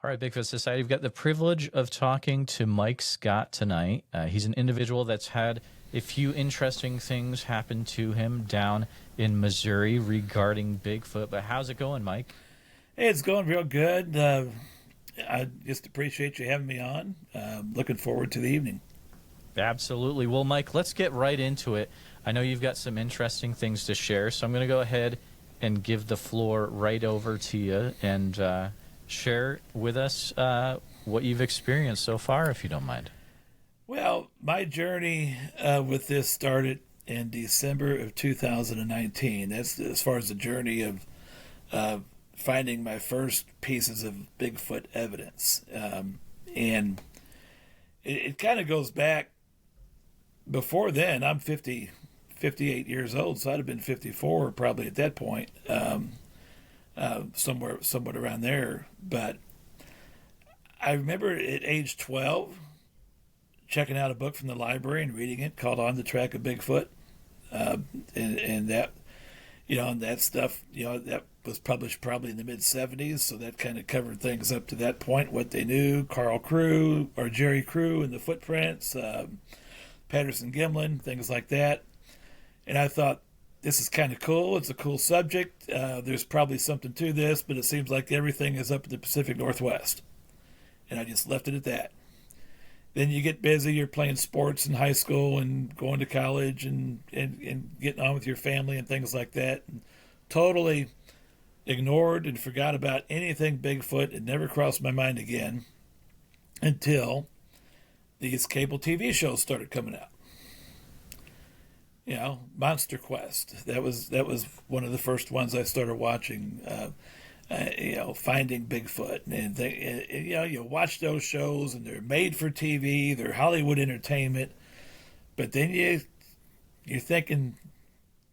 All right, Bigfoot Society, we've got the privilege of talking to Mike Scott tonight. He's an individual that's had a few interesting things happen to him down in Missouri regarding Bigfoot. But how's it going, Mike? Hey, it's going real good. I just appreciate you having me on. Looking forward to the evening. Absolutely. Well, Mike, let's get right into it. I know you've got some interesting things to share, so I'm going to go ahead and give the floor right over to you and share with us what you've experienced so far, if you don't mind. Well, my journey with this started in December of 2019. That's as far as the journey of finding my first pieces of Bigfoot evidence. And it kind of goes back before then. I'm 58 years old, so I'd have been 54 probably at that point, somewhat around there. But I remember at age 12 checking out a book from the library and reading it called On the Track of Bigfoot. And that, and that stuff, that was published probably in the mid-70s, so that kind of covered things up to that point, what they knew, Jerry Crew and the footprints, Patterson Gimlin, things like that. And I thought, this is kind of cool. It's a cool subject. There's probably something to this, but it seems like everything is up in the Pacific Northwest. And I just left it at that. Then you get busy, you're playing sports in high school and going to college and getting on with your family and things like that. And totally ignored and forgot about anything Bigfoot. It never crossed my mind again until these cable TV shows started coming out. Monster Quest. That was one of the first ones I started watching. Finding Bigfoot, and you watch those shows, and they're made for TV. They're Hollywood entertainment, but then you're thinking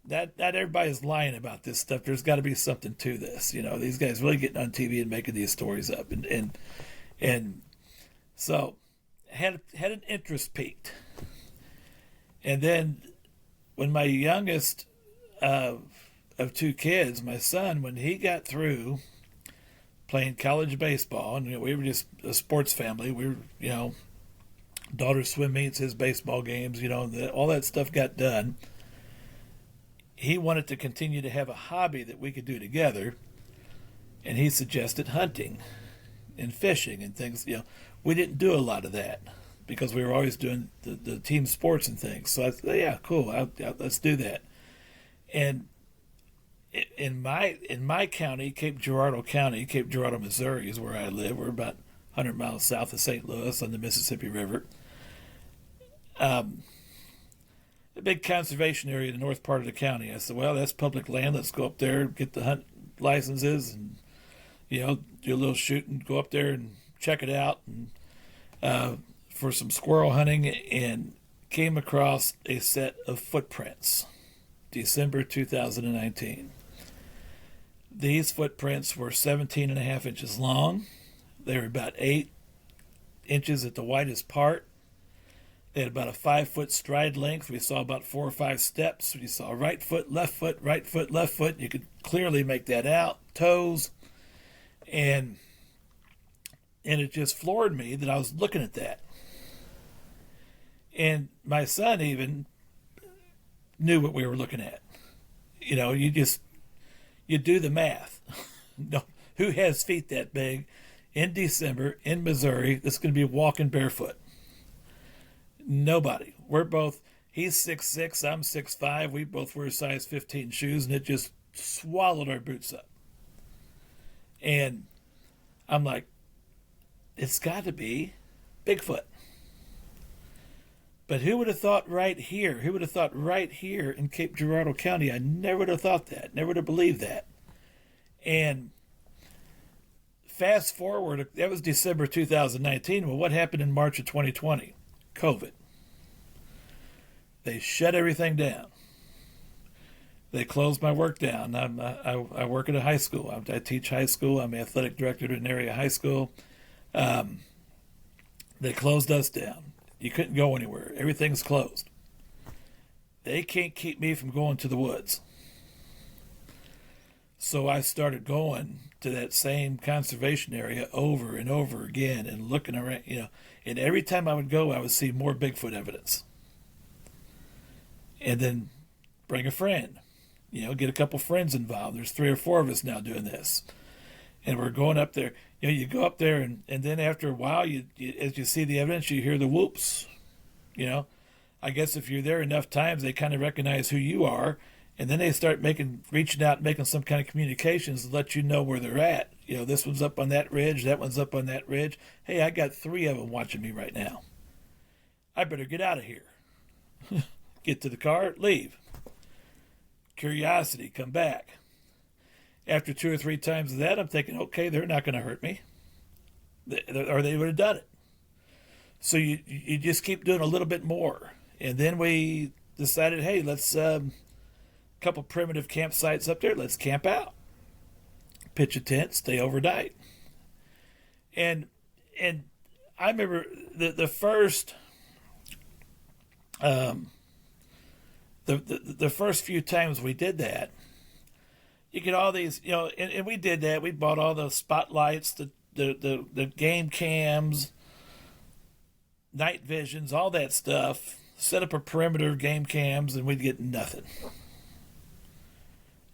that not everybody's lying about this stuff. There's got to be something to this. These guys really getting on TV and making these stories up, and so had an interest peaked, and then when my youngest of two kids, my son, when he got through playing college baseball, and we were just a sports family. We were, daughter's swim meets, his baseball games, all that stuff got done. He wanted to continue to have a hobby that we could do together, and he suggested hunting and fishing and things. We didn't do a lot of that because we were always doing the team sports and things. So I said, yeah, cool, let's do that. And in my county, Cape Girardeau County, Cape Girardeau, Missouri is where I live. We're about 100 miles south of St. Louis on the Mississippi River. A big conservation area in the north part of the county. I said, well, that's public land. Let's go up there, get the hunt licenses, and do a little shooting. Go up there and check it out, and for some squirrel hunting, and came across a set of footprints. December 2019. These footprints were 17 and a half inches long. They were about 8 inches at the widest part. They had about a 5-foot stride length. We saw about 4 or 5 steps. We saw right foot, left foot, right foot, left foot. You could clearly make that out. Toes. And it just floored me that I was looking at that. And my son even knew what we were looking at. You do the math. No, who has feet that big in December in Missouri that's going to be walking barefoot? Nobody. He's 6'6", I'm 6'5". We both wear size 15 shoes, and it just swallowed our boots up. And I'm like, it's got to be Bigfoot. But who would have thought right here? Who would have thought right here in Cape Girardeau County? I never would have thought that. Never would have believed that. And fast forward, that was December 2019. Well, what happened in March of 2020? COVID. They shut everything down. They closed my work down. I work at a high school. I teach high school. I'm the athletic director at an area high school. They closed us down. You couldn't go anywhere. Everything's closed. They can't keep me from going to the woods. So I started going to that same conservation area over and over again and looking around, and every time I would go, I would see more Bigfoot evidence. And then bring a friend, get a couple friends involved. There's 3 or 4 of us now doing this. And we're going up there. You go up there, and then after a while, you as you see the evidence, you hear the whoops. I guess if you're there enough times, they kind of recognize who you are, and then they start reaching out, and making some kind of communications to let you know where they're at. This one's up on that ridge, that one's up on that ridge. Hey, I got 3 of them watching me right now. I better get out of here. Get to the car, leave. Curiosity, come back. After 2 or 3 times of that, I'm thinking, okay, they're not going to hurt me, or they would have done it. So you just keep doing a little bit more. And then we decided, hey, let's couple primitive campsites up there. Let's camp out, pitch a tent, stay overnight. And I remember the first the first few times we did that. You get all these, and we did that. We bought all the spotlights, the game cams, night visions, all that stuff. Set up a perimeter of game cams, and we'd get nothing.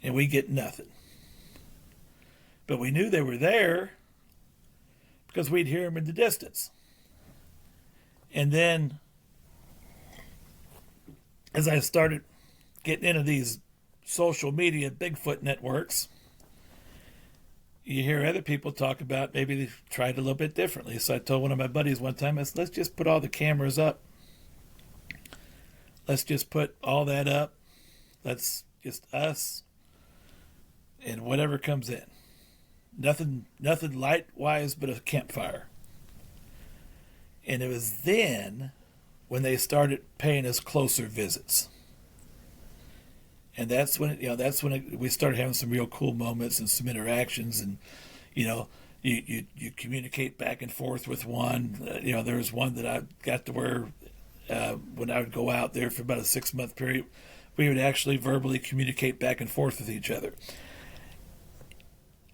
And we get nothing. But we knew they were there because we'd hear them in the distance. And then, as I started getting into these social media Bigfoot networks, you hear other people talk about maybe they tried a little bit differently. So I told one of my buddies one time, I said, let's just put all the cameras up. Let's just put all that up. Let's just us and whatever comes in. Nothing light-wise but a campfire. And it was then when they started paying us closer visits. And that's when we started having some real cool moments and some interactions, and you communicate back and forth with one. There was one that I got to where when I would go out there for about a 6-month period, we would actually verbally communicate back and forth with each other.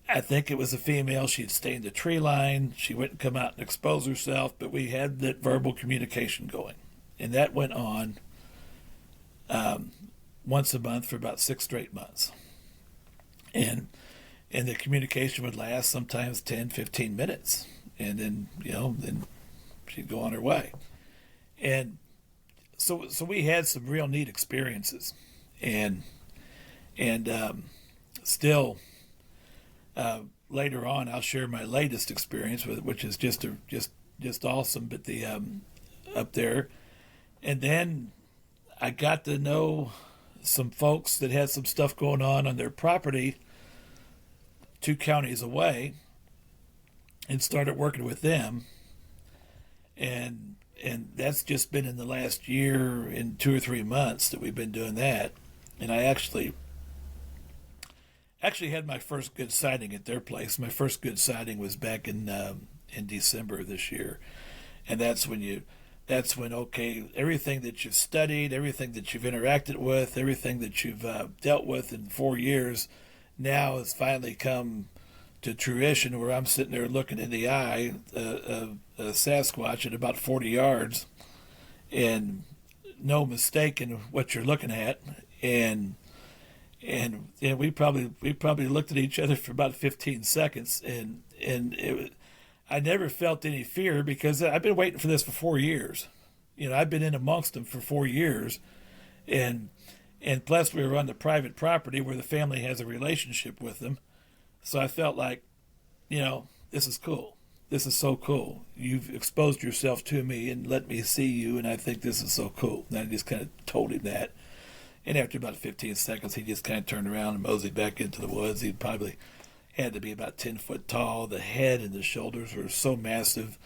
I think it was a female. She'd stay in the tree line. She wouldn't come out and expose herself, but we had that verbal communication going, and that went on once a month for about 6 straight months. And the communication would last sometimes 10, 15 minutes. And then, then she'd go on her way. And so we had some real neat experiences. And still, later on, I'll share my latest experience with it, which is just awesome. But the up there, and then I got to know some folks that had some stuff going on their property 2 counties away, and started working with them. And that's just been in the last year, in 2 or 3 months that we've been doing that. And I actually had my first good sighting at their place. My first good sighting was back in December of this year. And that's when everything that you've studied, everything that you've interacted with, everything that you've dealt with in 4 years now has finally come to fruition, where I'm sitting there looking in the eye of a Sasquatch at about 40 yards, and no mistake in what you're looking at. And we probably looked at each other for about 15 seconds, and I never felt any fear, because I've been waiting for this for 4 years. I've been in amongst them for 4 years, and plus we were on the private property where the family has a relationship with them. So I felt like, this is cool. This is so cool. You've exposed yourself to me and let me see you, and I think this is so cool. And I just kind of told him that. And after about 15 seconds, he just kind of turned around and moseyed back into the woods. He probably had to be about 10 foot tall. The head and the shoulders were so massive.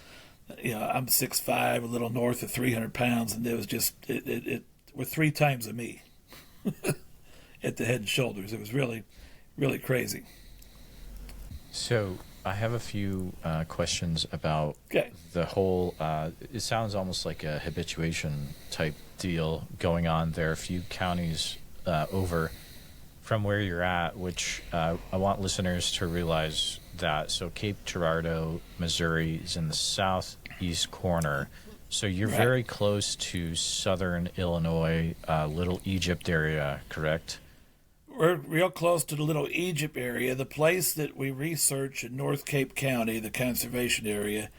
I'm 6'5", a little north of 300 pounds, and it was just, it were 3 times of me at the head and shoulders. It was really, really crazy. So I have a few questions about the whole, it sounds almost like a habituation type deal going on there, a few counties over. from where you're at, which I want listeners to realize that. So Cape Girardeau, Missouri, is in the southeast corner. So you're Right. very close to southern Illinois, Little Egypt area, correct? We're real close to the Little Egypt area. The place that we research in North Cape County, the conservation area,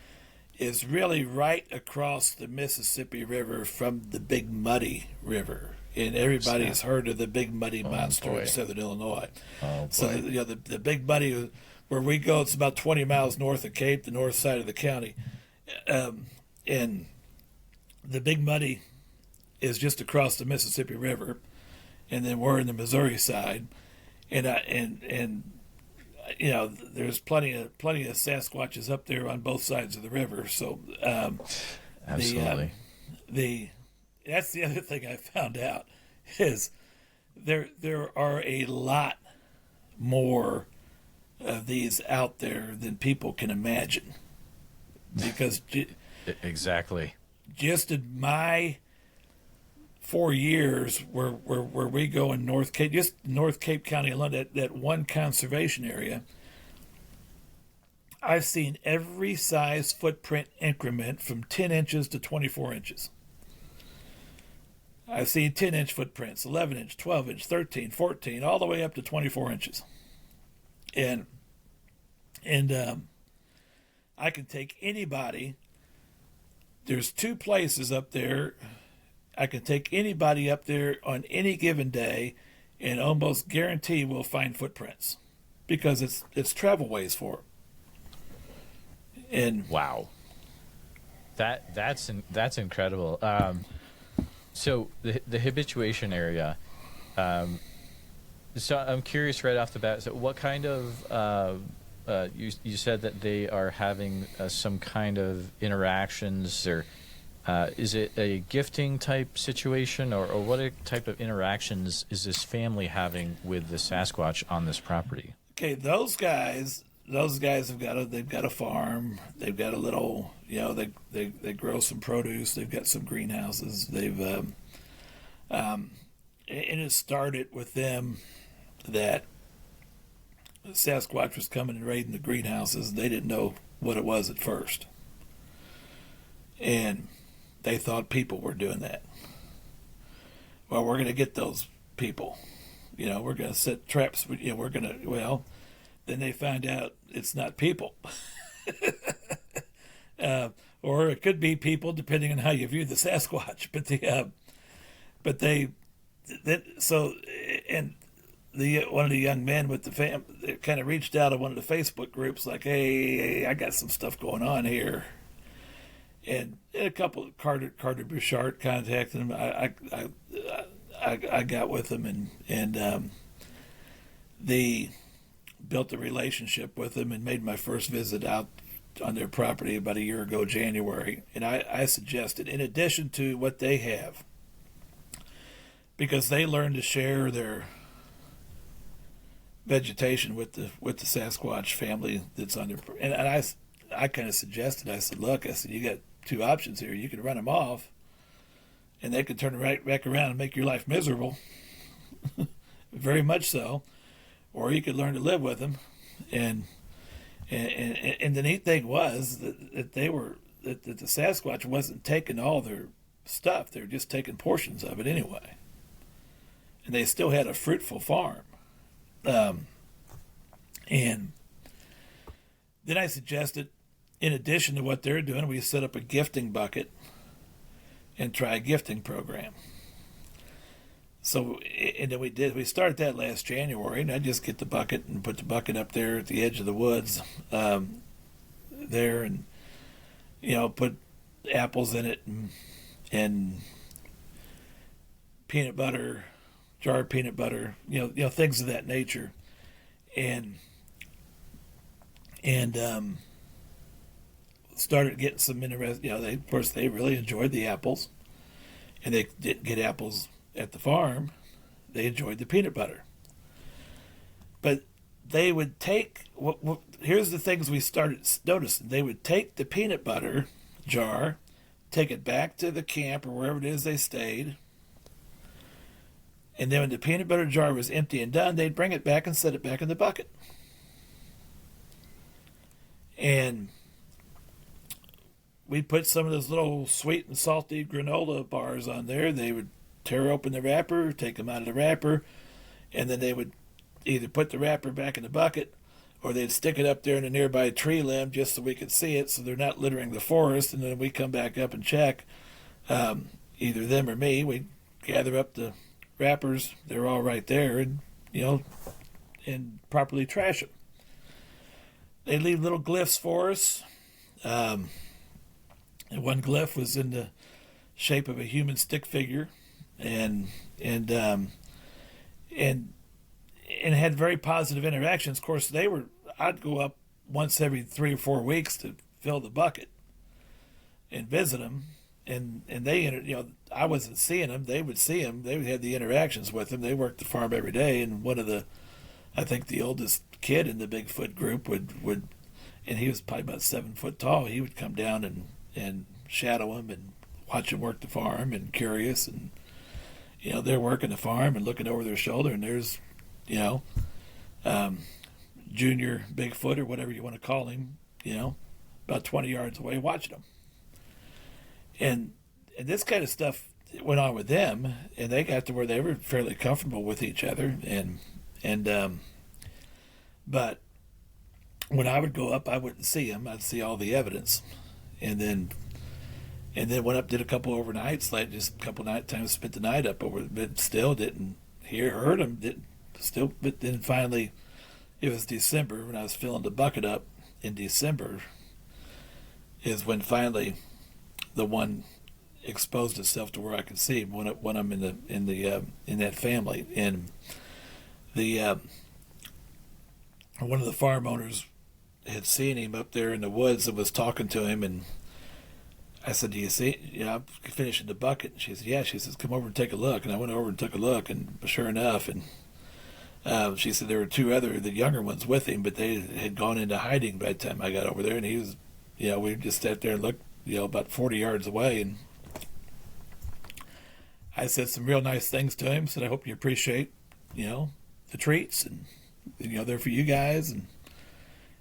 is really right across the Mississippi River from the Big Muddy River. And everybody's heard of the Big Muddy Monster boy. in southern Illinois. Oh, So, boy. the Big Muddy, where we go, it's about 20 miles north of Cape, the north side of the county. And the Big Muddy is just across the Mississippi River. And then we're in the Missouri side. And there's plenty of Sasquatches up there on both sides of the river. So Absolutely. that's the other thing I found out is there are a lot more of these out there than people can imagine. Because Exactly. just in my 4 years where we go in North Cape, just North Cape County alone, that one conservation area, I've seen every size footprint increment from 10 inches to 24 inches. I've seen 10-inch footprints, 11-inch, 12-inch, 13, 14, all the way up to 24 inches. And I can take anybody. There's 2 places up there. I can take anybody up there on any given day and almost guarantee we'll find footprints because it's travel ways for them. And Wow. That's incredible. So the habituation area. So I'm curious right off the bat. So what kind of you said that they are having some kind of interactions, or is it a gifting type situation, or what type of interactions is this family having with the Sasquatch on this property? okay, those guys they've got a farm. They've got a little, they grow some produce. They've got some greenhouses. And it started with them that Sasquatch was coming and raiding the greenhouses. They didn't know what it was at first, and they thought people were doing that. Well, we're going to get those people. We're going to set traps. We're going to, then they find out it's not people. Or it could be people, depending on how you view the Sasquatch. One of the young men with the fam kind of reached out on one of the Facebook groups, like, hey, I got some stuff going on here. And a couple of Carter Bouchard contacted him. I got with him and they built a relationship with them and made my first visit out on their property about a year ago, January. And I suggested, in addition to what they have, because they learned to share their vegetation with the Sasquatch family that's on their, and I kind of suggested, I said, look, you got 2 options here. You could run them off, and they could turn right back around and make your life miserable, very much so, or you could learn to live with them. And the neat thing was that the Sasquatch wasn't taking all their stuff; they were just taking portions of it anyway, and they still had a fruitful farm. And then I suggested, in addition to what they're doing, we set up a gifting bucket and try a gifting program. So, and then we started that last January, and I just get the bucket and put the bucket up there at the edge of the woods, there, and put apples in it and peanut butter, jar of peanut butter, things of that nature, and started getting some interest. Of course, they really enjoyed the apples, and they didn't get apples at the farm. They enjoyed the peanut butter, but they would take here's the things we started noticing. They would take the peanut butter jar, take it back to the camp or wherever it is they stayed, And then when the peanut butter jar was empty and done, they'd bring it back and set it back in the bucket. And we'd put some of those little sweet and salty granola bars on there. They would tear open the wrapper, take them out of the wrapper, and then they would either put the wrapper back in the bucket or they'd stick it up there in a nearby tree limb just so we could see it so they're not littering the forest. And then we come back up and check, either them or me. We'd gather up the wrappers. They're all right there, and, and properly trash them. They leave little glyphs for us. And one glyph was in the shape of a human stick figure, and had very positive interactions. Of course, I'd go up once every 3 or 4 weeks to fill the bucket and visit them, and they, I wasn't seeing them. They would see them. They would have the interactions with them. They worked the farm every day, and I think the oldest kid in the Bigfoot group would, and he was probably about 7 foot tall. He would come down and shadow him and watch him work the farm, and curious, and they're working the farm and looking over their shoulder, and there's junior Bigfoot or whatever you want to call him, about 20 yards away watching them. And this kind of stuff went on with them, and they got to where they were fairly comfortable with each other, but when I would go up, I wouldn't see them. I'd see all the evidence, and then went up, did a couple overnights, like just a couple night times, spent the night up over, but still didn't heard them. But then finally, it was December when I was filling the bucket up. In December is when finally the one exposed itself to where I could see him when I'm in that family. And the one of the farm owners had seen him up there in the woods and was talking to him, and I said, "Do you see?" I'm finishing the bucket. And she said, "Yeah." She says, "Come over and take a look." And I went over and took a look, and sure enough, and she said there were 2 other, the younger ones, with him, but they had gone into hiding by the time I got over there. And he was, we just sat there and looked, about 40 yards away. And I said some real nice things to him. Said, "I hope you appreciate, the treats, and they're for you guys." And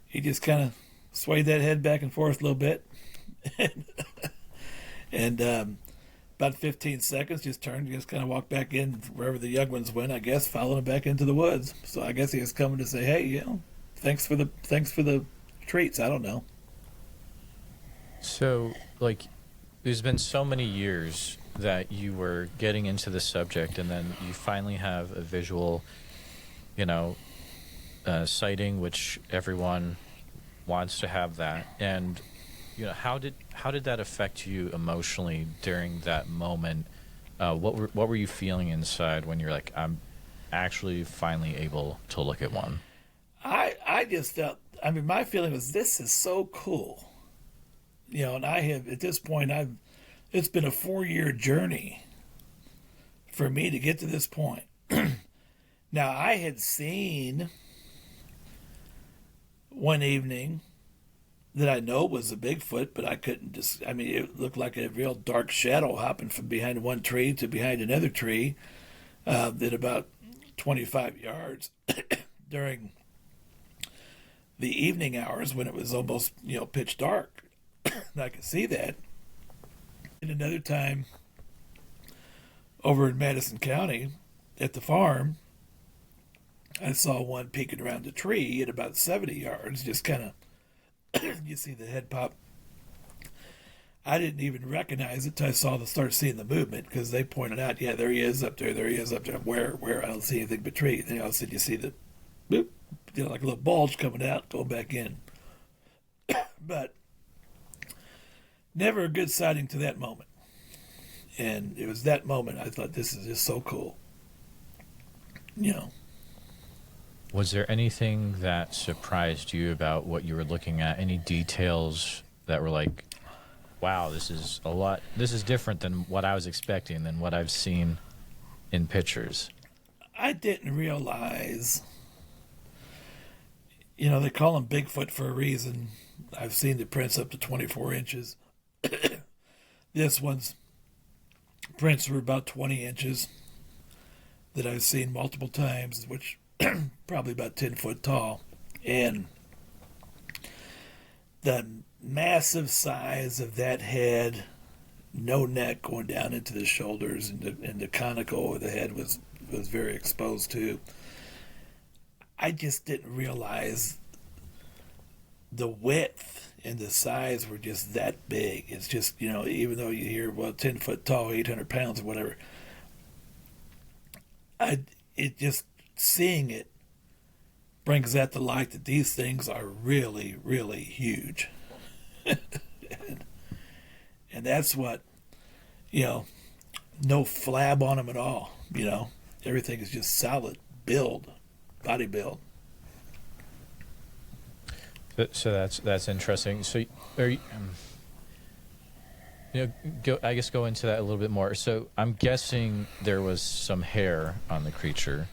he just kind of swayed that head back and forth a little bit. and about 15 seconds, just turned, just kind of walked back in wherever the young ones went, I guess, following them back into the woods. So I guess he was coming to say, "Hey, thanks for the treats." I don't know. So, there's been so many years that you were getting into the subject, and then you finally have a visual, sighting, which everyone wants to have that. And how did that affect you emotionally during that moment? What were you feeling inside when you're like, I'm actually finally able to look at one? I just felt, my feeling was, this is so cool. And I have, at this point, it's been a 4-year journey for me to get to this point. Now, I had seen one evening that I know was a Bigfoot, but I couldn't it looked like a real dark shadow hopping from behind one tree to behind another tree, at about 25 yards during the evening hours when it was almost, pitch dark. And I could see that. And another time over in Madison County at the farm, I saw one peeking around the tree at about 70 yards, just kind of, you see the head pop. I didn't even recognize it until I start seeing the movement, because they pointed out, "Yeah, there he is up there. There he is up there." Where? I don't see anything but tree. Then all of a sudden you see the, boop, like a little bulge coming out, going back in. But never a good sighting to that moment. And it was that moment I thought, this is just so cool. Was there anything that surprised you about what you were looking at? Any details that were like, wow, this is different than what I was expecting, than what I've seen in pictures? I didn't realize, they call him Bigfoot for a reason. I've seen the prints up to 24 inches. This one's prints were about 20 inches. that I've seen multiple times, which probably about 10 foot tall. And the massive size of that head, no neck going down into the shoulders, and the conical of the head was very exposed too. I just didn't realize the width and the size were just that big. It's just, even though you hear, 10 foot tall, 800 pounds or whatever, it just, seeing it brings that to light that these things are really, really huge. and that's what, no flab on them at all. Everything is just solid body build. So that's interesting. So are you, go into that a little bit more. So I'm guessing there was some hair on the creature,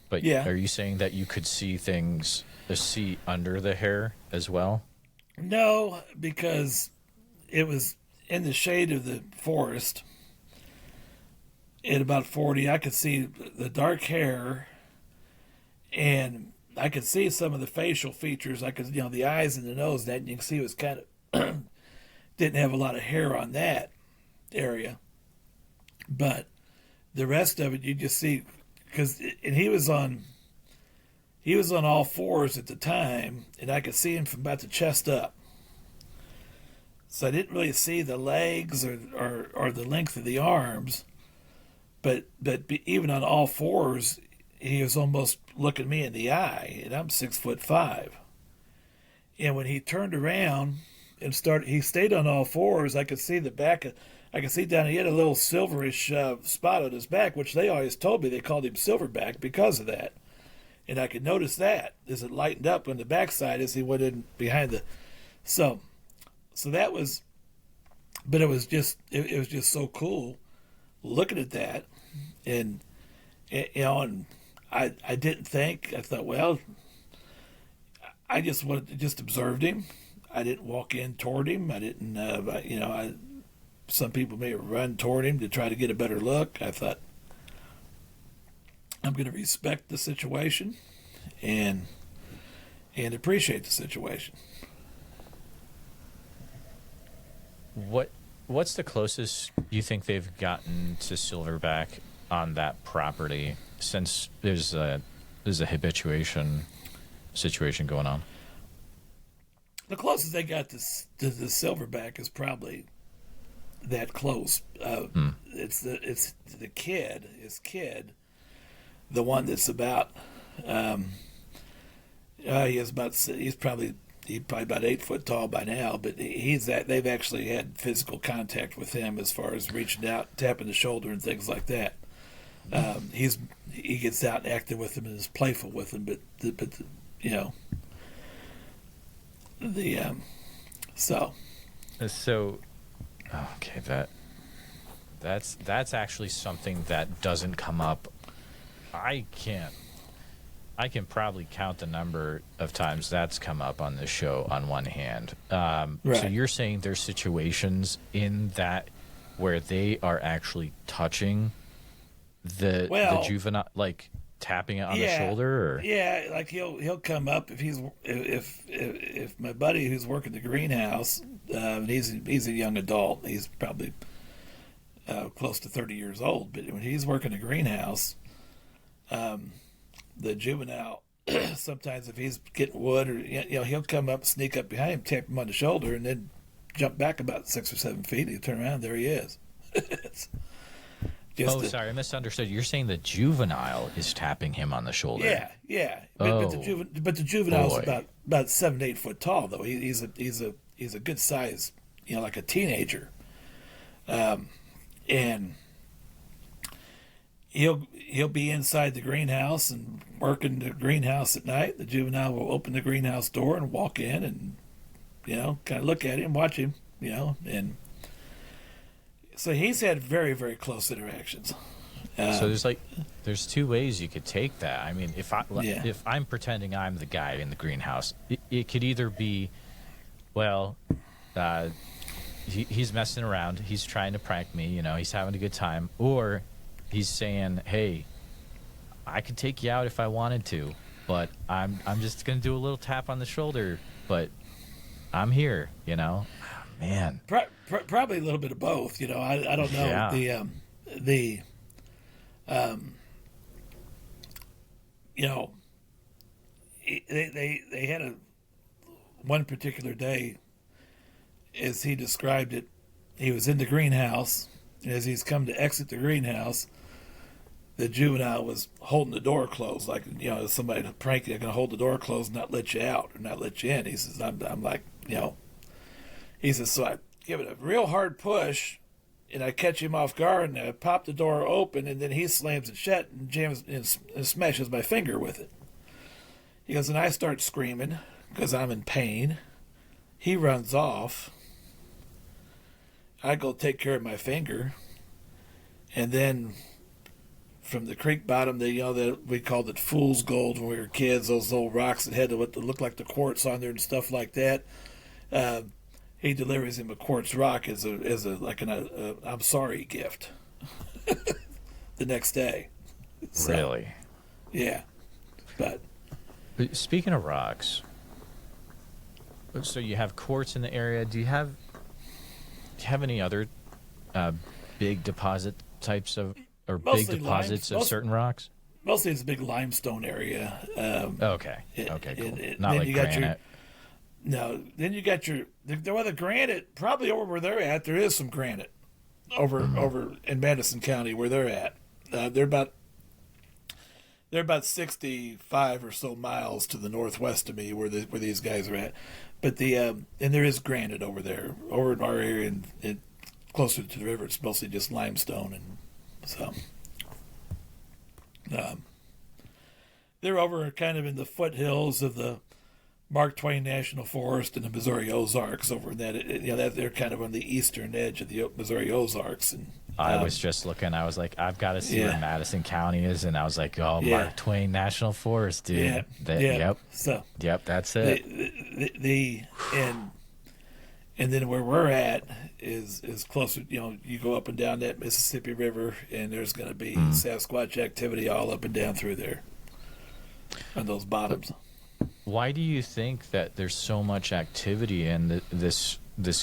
but yeah. Are you saying that you could see under the hair as well? No, because it was in the shade of the forest. At about 40, I could see the dark hair, and I could see some of the facial features. I could, the eyes and the nose, that you can see was kind of didn't have a lot of hair on that area, but the rest of it you just see, and he was on all fours at the time, and I could see him from about the chest up. So I didn't really see the legs or the length of the arms, but even on all fours, he was almost looking me in the eye, and I'm 6'5". And when he turned around and he stayed on all fours, I could see the back. I could see down. He had a little silverish spot on his back, which they always told me they called him Silverback because of that. And I could notice that as it lightened up on the backside as he went in behind the. So that was, but it was just so cool looking at that, and and I didn't think. I thought, well, I just observed him. I didn't walk in toward him. I didn't, some people may run toward him to try to get a better look. I thought, I'm going to respect the situation and appreciate the situation. What's the closest you think they've gotten to silverback on that property, since there's a habituation situation going on? The closest they got to the silverback is probably that close. It's the kid, the one that's about. He's probably about 8 foot tall by now, but they've actually had physical contact with him as far as reaching out, tapping the shoulder, and things like that. He gets out and active with them and is playful with them, but okay, that's actually something that doesn't come up. I can probably count the number of times that's come up on this show on one hand. Right. So you're saying there's situations in that where they are actually touching the juvenile, like tapping it on the shoulder, or like he'll come up if my buddy who's working the greenhouse, he's a young adult. He's probably close to 30 years old, but when he's working the greenhouse, the juvenile, sometimes if he's getting wood, or he'll come up, sneak up behind him, tap him on the shoulder, and then jump back about 6 or 7 feet. He'll turn around, there he is. Sorry, I misunderstood. You're saying the juvenile is tapping him on the shoulder. Yeah. But the juvenile's about 7 to 8 foot tall, though. He's a good size, like a teenager, and he'll be inside the greenhouse and working the greenhouse at night. The juvenile will open the greenhouse door and walk in and, kind of look at him, watch him, and so he's had very, very close interactions. So there's two ways you could take that. I mean, if I'm pretending I'm the guy in the greenhouse, it could either be, he's messing around, he's trying to prank me, he's having a good time, or he's saying, hey, I could take you out if I wanted to, but I'm just gonna do a little tap on the shoulder, but I'm here, you know. Man, Probably a little bit of both. You know, I don't know. yeah. The you know, they had a one particular day, as he described it, he was in the greenhouse, and as he's come to exit the greenhouse, the juvenile was holding the door closed, like, you know, somebody pranking, they're going to hold the door closed and not let you out or not let you in. He says, I'm like, you know, he says, so I give it a real hard push, and I catch him off guard, and I pop the door open, and then he slams it shut and jams and smashes my finger with it. He goes, and I start screaming because I'm in pain. He runs off. I go take care of my finger, and then from the creek bottom, that we called it fool's gold when we were kids. Those old rocks that had what looked like the quartz on there and stuff like that. He delivers him a quartz rock as a I'm sorry gift. The next day. So, Really? Yeah, but speaking of rocks, so you have quartz in the area. Do you have any other big deposit types of, or mostly big deposits of certain rocks? Mostly it's a big limestone area. Okay, cool. Not then like you got granite. Then you got the granite. Probably over where they're at, there is some granite over in Madison County where they're at. They're about 65 or so miles to the northwest of me where these guys are at. But and there is granite over there, over in our area, and closer to the river. It's mostly just limestone, and so they're over kind of in the foothills of the Mark Twain National Forest and the Missouri Ozarks. Over in that, they're kind of on the eastern edge of the Missouri Ozarks. And I was just looking. I was like, I've got to see where Madison County is, and I was like, oh, Mark Twain National Forest, dude. Yep. So yep, that's it. And then where we're at is closer. You know, you go up and down that Mississippi River, and there's going to be Sasquatch activity all up and down through there on those bottoms. Why do you think that there's so much activity in this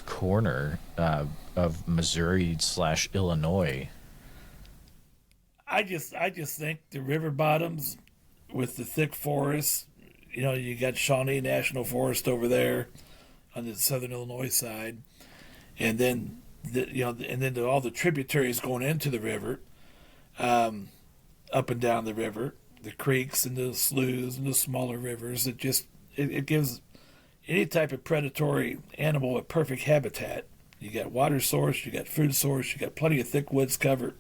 corner of Missouri / Illinois? I just think the river bottoms with the thick forests. You know, you got Shawnee National Forest over there on the southern Illinois side, and then all the tributaries going into the river, up and down the river, the creeks and the sloughs and the smaller rivers. It gives any type of predatory animal a perfect habitat. You got water source, you got food source, you got plenty of thick woods covered,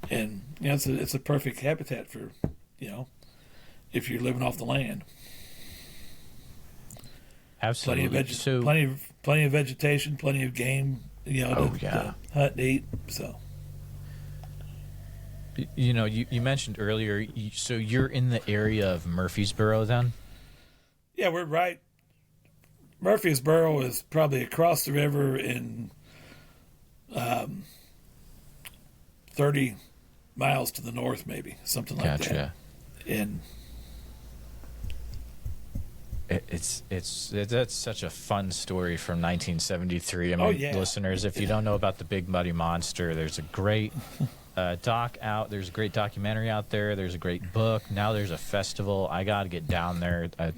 and it's a perfect habitat for if you're living off the land. Absolutely. Plenty of vegetation, plenty of game, to hunt and eat. So, you mentioned earlier. So you're in the area of Murfreesboro, then? Yeah, we're right. Murfreesboro is probably across the river in 30 miles to the north, maybe something like that. And that's such a fun story from 1973. I mean, listeners, if you don't know about the Big Muddy Monster, there's a great there's a great documentary out there. There's a great book. Now there's a festival. I got to get down there. I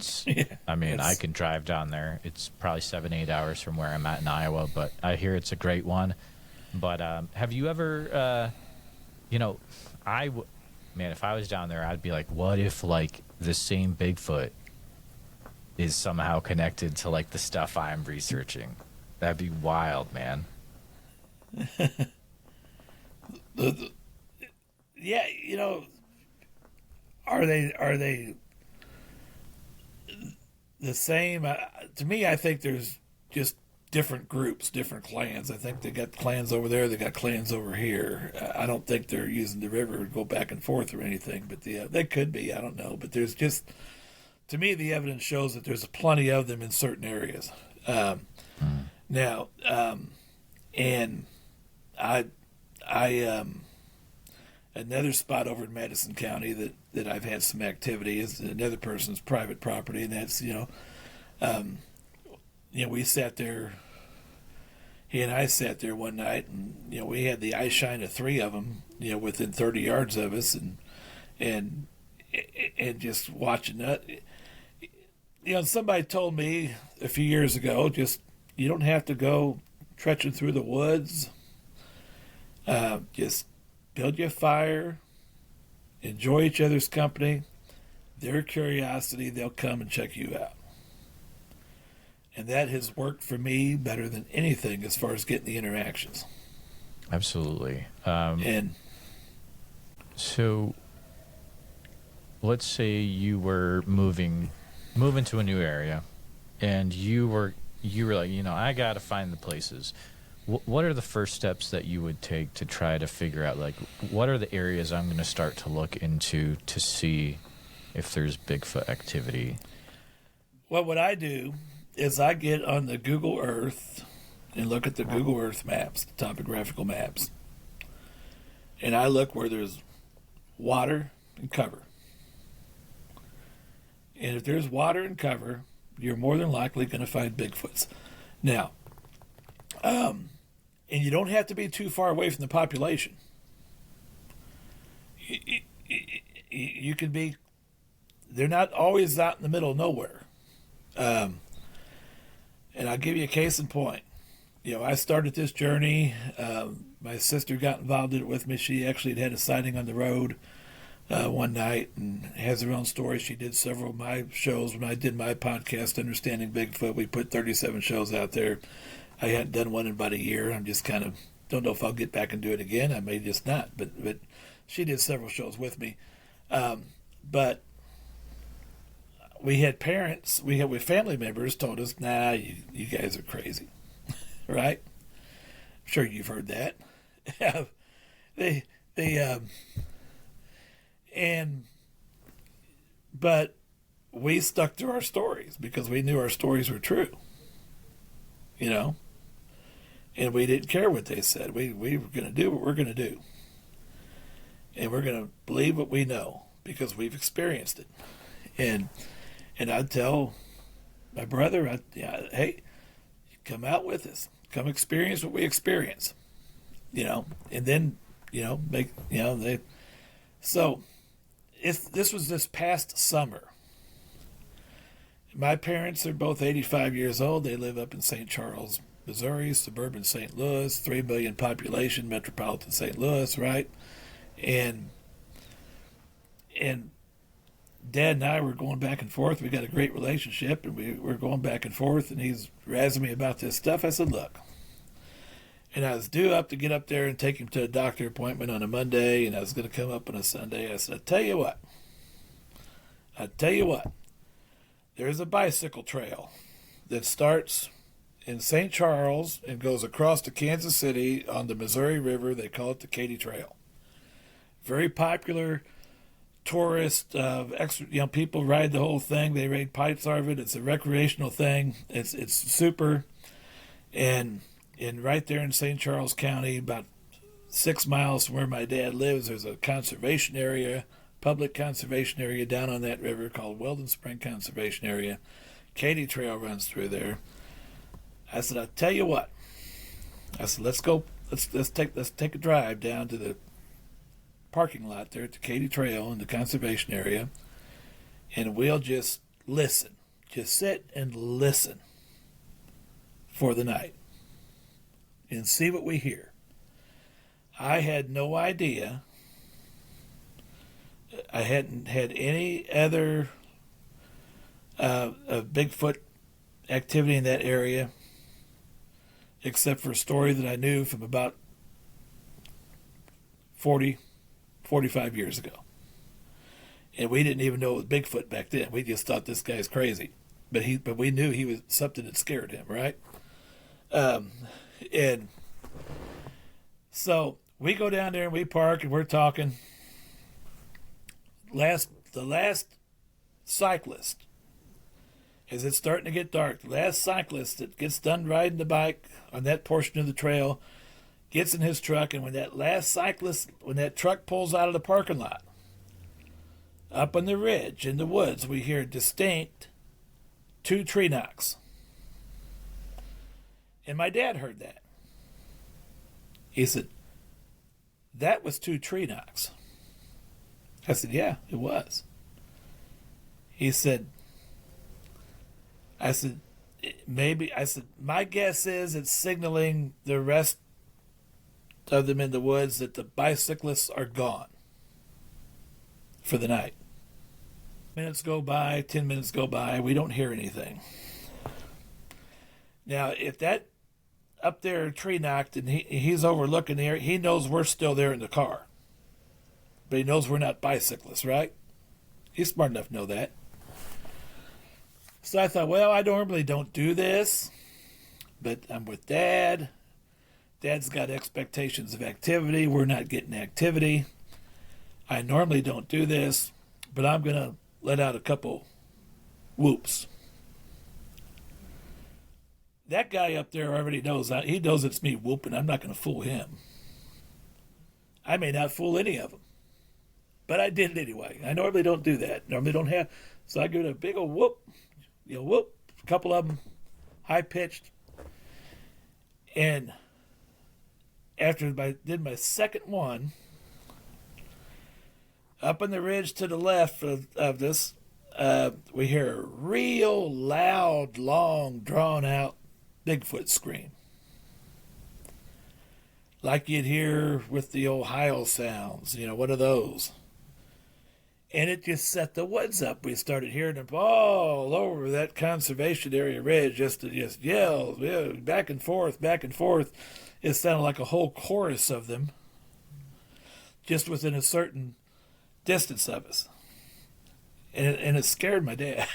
can drive down there. It's probably 7-8 hours from where I'm at in Iowa, but I hear it's a great one. But have you ever, if I was down there, I'd be like, what if the same Bigfoot is somehow connected to the stuff I'm researching? That'd be wild, man. Are they the same? To me, I think there's just different groups, different clans. I think they got clans over there, they got clans over here. I don't think they're using the river to go back and forth or anything, but they could be. I don't know, but there's just, to me, the evidence shows that there's plenty of them in certain areas. Now, and Another spot over in Madison County that I've had some activity is another person's private property, and that's we sat there. He and I sat there one night, and we had the eye shine of three of them, within 30 yards of us, and just watching that. Somebody told me a few years ago, just you don't have to go trekking through the woods. Just build your fire, enjoy each other's company. Their curiosity, they'll come and check you out. And that has worked for me better than anything as far as getting the interactions. Absolutely. And so let's say you were moving to a new area, and you were like, I got to find the places. What are the first steps that you would take to try to figure out, like, what are the areas I'm going to start to look into to see if there's Bigfoot activity? Well, what I do is I get on the Google Earth and look at the Google Earth maps, the topographical maps. And I look where there's water and cover. And if there's water and cover, you're more than likely going to find Bigfoots. Now, and you don't have to be too far away from the population. You can be, they're not always out in the middle of nowhere. And I'll give you a case in point. I started this journey. My sister got involved in it with me. She actually had a sighting on the road one night and has her own story. She did several of my shows when I did my podcast, Understanding Bigfoot. We put 37 shows out there. I hadn't done one in about a year. I'm just kind of don't know if I'll get back and do it again. I may just not. But she did several shows with me. But we had parents, we had family members told us, nah, you guys are crazy. Right? I'm sure you've heard that. But we stuck to our stories because we knew our stories were true. And we didn't care what they said. We were going to do what we're going to do. And we're going to believe what we know because we've experienced it. And I'd tell my brother, hey, come out with us. Come experience what we experience. And then, so this was this past summer. My parents are both 85 years old. They live up in St. Charles, Missouri, suburban St. Louis, 3 million population, metropolitan St. Louis, right? And Dad and I were going back and forth. We got a great relationship, and we were going back and forth, and he's razzing me about this stuff. I said, look. And I was due up to get up there and take him to a doctor appointment on a Monday, and I was going to come up on a Sunday. I said, I tell you what. There's a bicycle trail that starts in St. Charles and goes across to Kansas City on the Missouri River. They call it the Katy Trail. Very popular tourist, people ride the whole thing. They raid pipes of it. It's a recreational thing. It's super. And right there in St. Charles County, about 6 miles from where my dad lives, there's a conservation area, public conservation area down on that river called Weldon Spring Conservation Area. Katy Trail runs through there. I said, I'll tell you what. I said, let's go. Let's take a drive down to the parking lot there at the Katy Trail in the conservation area, and we'll just listen. Just sit and listen for the night and see what we hear. I had no idea. I hadn't had any other Bigfoot activity in that area except for a story that I knew from about 45 years ago. And we didn't even know it was Bigfoot back then. We just thought this guy's crazy. But we knew he was something that scared him, right? And so we go down there and we park and we're talking. The last cyclist, as it's starting to get dark, the last cyclist that gets done riding the bike on that portion of the trail gets in his truck, and when that truck pulls out of the parking lot, up on the ridge in the woods, we hear distinct 2 tree knocks. And my dad heard that. He said, that was 2 tree knocks. I said, yeah, it was. He said, maybe, my guess is it's signaling the rest of them in the woods that the bicyclists are gone for the night. Minutes go by, 10 minutes go by, we don't hear anything. Now, if that up there tree knocked and he's overlooking there, he knows we're still there in the car. But he knows we're not bicyclists, right? He's smart enough to know that. So I thought, well, I normally don't do this, but I'm with Dad. Dad's got expectations of activity. We're not getting activity. I normally don't do this, but I'm going to let out a couple whoops. That guy up there already knows that. He knows it's me whooping. I'm not going to fool him. I may not fool any of them, but I did it anyway. I normally don't do that. Normally don't have. So I give it a big old whoop. Whoop. A couple of them high pitched. And after I did my second one, up on the ridge to the left of this, we hear a real loud, long, drawn-out Bigfoot scream. Like you'd hear with the Ohio sounds, one of those. And it just set the woods up. We started hearing them all over that conservation area ridge, just yells, back and forth, back and forth. It sounded like a whole chorus of them, just within a certain distance of us. And it scared my dad.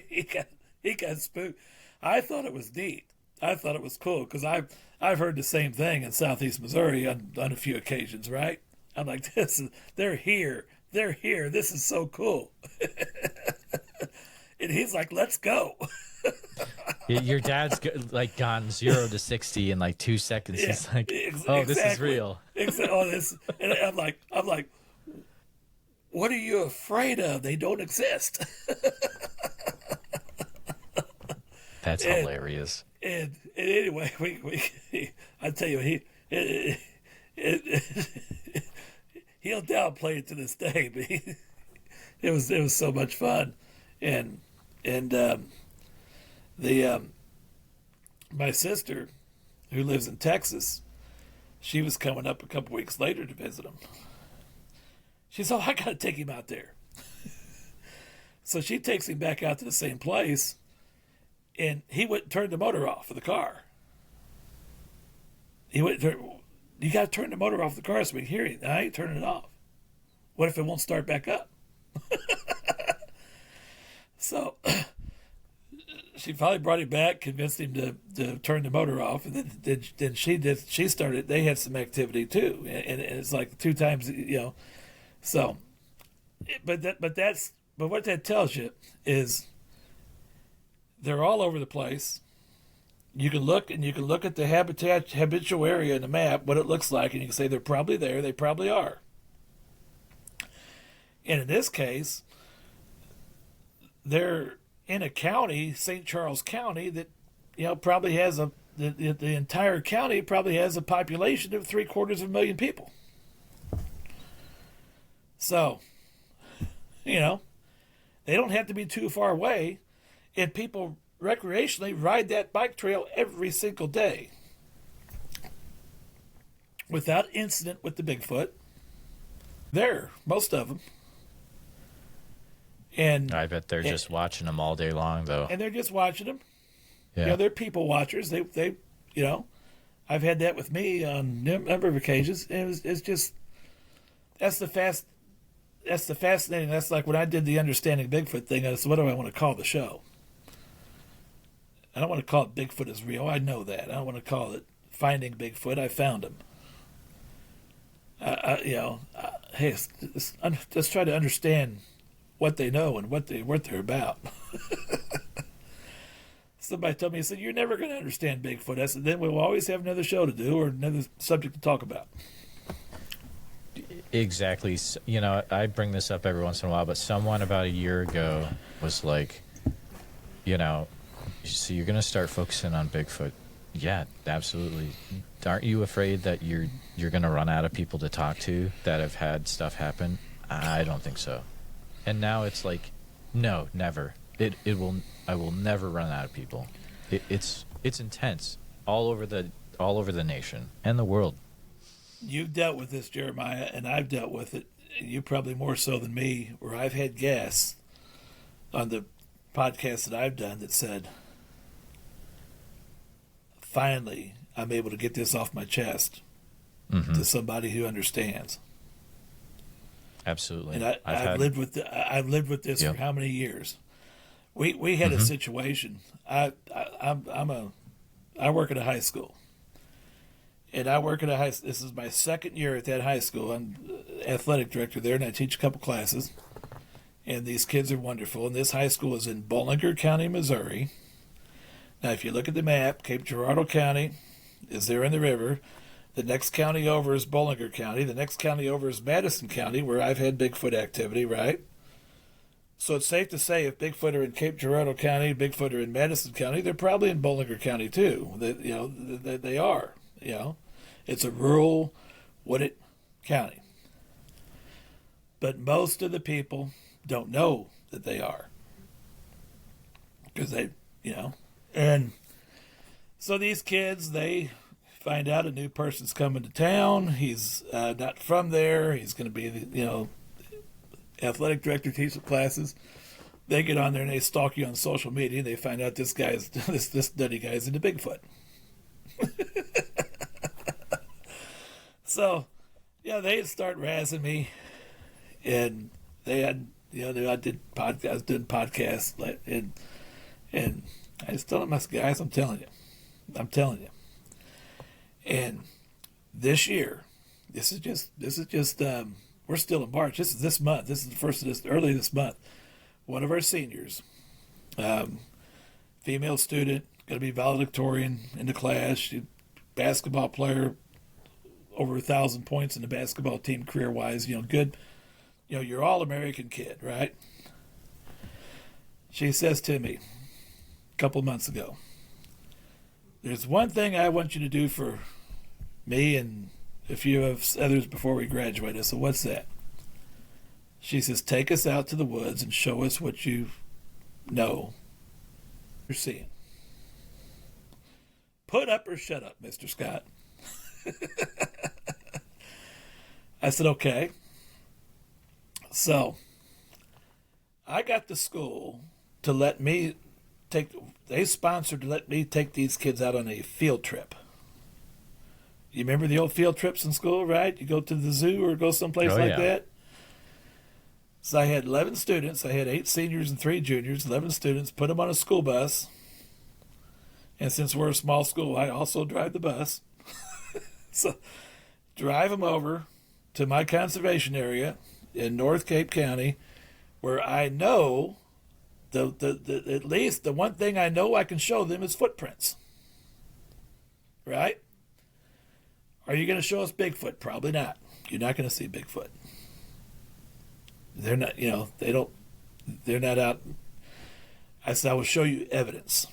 He got spooked. I thought it was neat. I thought it was cool because I've heard the same thing in southeast Missouri on a few occasions, right? I'm like, they're here. They're here. This is so cool. And he's like, let's go. Your dad's like gone 0 to 60 in like 2 seconds. Yeah, he's like, oh, exactly. This is real. And I'm like, what are you afraid of? They don't exist. That's hilarious. And anyway, I tell you, he'll downplay it to this day, but it was so much fun, and my sister, who lives in Texas, she was coming up a couple weeks later to visit him. She said, I got to take him out there. So she takes him back out to the same place, and he went and turned the motor off of the car. You got to turn the motor off the car so we can hear you. I ain't turning it off. What if it won't start back up? So she probably brought him back, convinced him to turn the motor off, and then she started. They had some activity too, and it's like 2 times, So, but what that tells you is they're all over the place. You can look at the habitual area in the map, what it looks like, and you can say they're probably there. They probably are. And in this case, they're in a county, St. Charles County, that probably has the entire county probably has a population of 750,000 people. So, they don't have to be too far away, and people recreationally ride that bike trail every single day without incident with the Bigfoot. There, most of them. And I bet they're just watching them all day long, though. And they're just watching them. Yeah. They're people watchers. They I've had that with me on a number of occasions. And it's just, that's the fascinating. That's like when I did the Understanding Bigfoot thing. I said, what do I want to call the show? I don't want to call it Bigfoot is Real. I know that. I don't want to call it Finding Bigfoot. I found him. Hey, let's try to understand what they know and what they're about. somebody told me, he said, "You're never going to understand Bigfoot." I said, "Then we'll always have another show to do or another subject to talk about." Exactly. You know, I bring this up every once in a while, but someone about a year ago was like, you know, so you're going to start focusing on Bigfoot. Yeah, absolutely. Aren't you afraid that you're going to run out of people to talk to that have had stuff happen? I don't think so. And now it's like, no, never. I will never run out of people. It's intense all over the nation and the world. You've dealt with this, Jeremiah, and I've dealt with it. You probably more so than me, where I've had guests on the podcast that I've done that said, "Finally, I'm able to get this off my chest to somebody who understands." Absolutely. And I've lived with this for how many years? We had a situation. I work at a high school, and this is my second year at that high school. I'm athletic director there, and I teach a couple classes. And these kids are wonderful. And this high school is in Bollinger County, Missouri. Now, if you look at the map, Cape Girardeau County is there in the river. The next county over is Bollinger County. The next county over is Madison County, where I've had Bigfoot activity, right? So it's safe to say if Bigfoot are in Cape Girardeau County, Bigfoot are in Madison County, they're probably in Bollinger County too. They are. It's a rural, wooded county. But most of the people don't know that they are. Because and so these kids, they find out a new person's coming to town. He's not from there. He's going to be, athletic director, teach classes. They get on there and they stalk you on social media. And they find out this nutty guy's into Bigfoot. So, they start razzing me, and they had, I was doing podcasts, and I was telling my guys, I'm telling you. And this year, this is just we're still in March. This is this month. This is the first of early this month. One of our seniors, female student, going to be valedictorian in the class. She, basketball player, over 1,000 points in the basketball team career-wise. Good. You're all-American kid, right? She says to me a couple months ago, "There's one thing I want you to do for me and a few of others before we graduate." I said, "What's that?" She says, "Take us out to the woods and show us what you know you're seeing. Put up or shut up, Mr. Scott." I said, "Okay." So I got the school to let me they sponsored to let me take these kids out on a field trip. You remember the old field trips in school, right? You go to the zoo or go someplace that. So I had 11 students. I had 8 seniors and 3 juniors, 11 students, put them on a school bus. And since we're a small school, I also drive the bus. So drive them over to my conservation area in North Cape County, where I know at least the one thing I know I can show them is footprints. Right? Are you going to show us Bigfoot? Probably not. You're not going to see Bigfoot. They're not, they're not out. I said, I will show you evidence.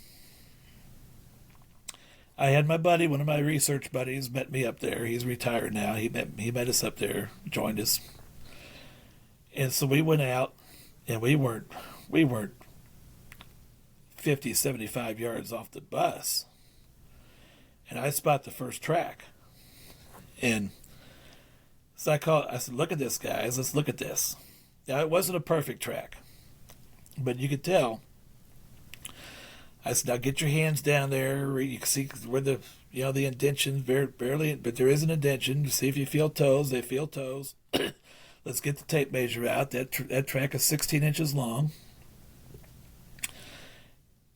I had my buddy, one of my research buddies, met me up there. He's retired now. He met us up there, joined us. And so we went out, and we weren't 50, 75 yards off the bus. And I spot the first track. And so I said, "Look at this, guys. Let's look at this." Now, it wasn't a perfect track, but you could tell. I said, "Now get your hands down there. You can see where the indention, barely, but there is an indention. See if you feel toes. They feel toes. Let's get the tape measure out. That track is 16 inches long,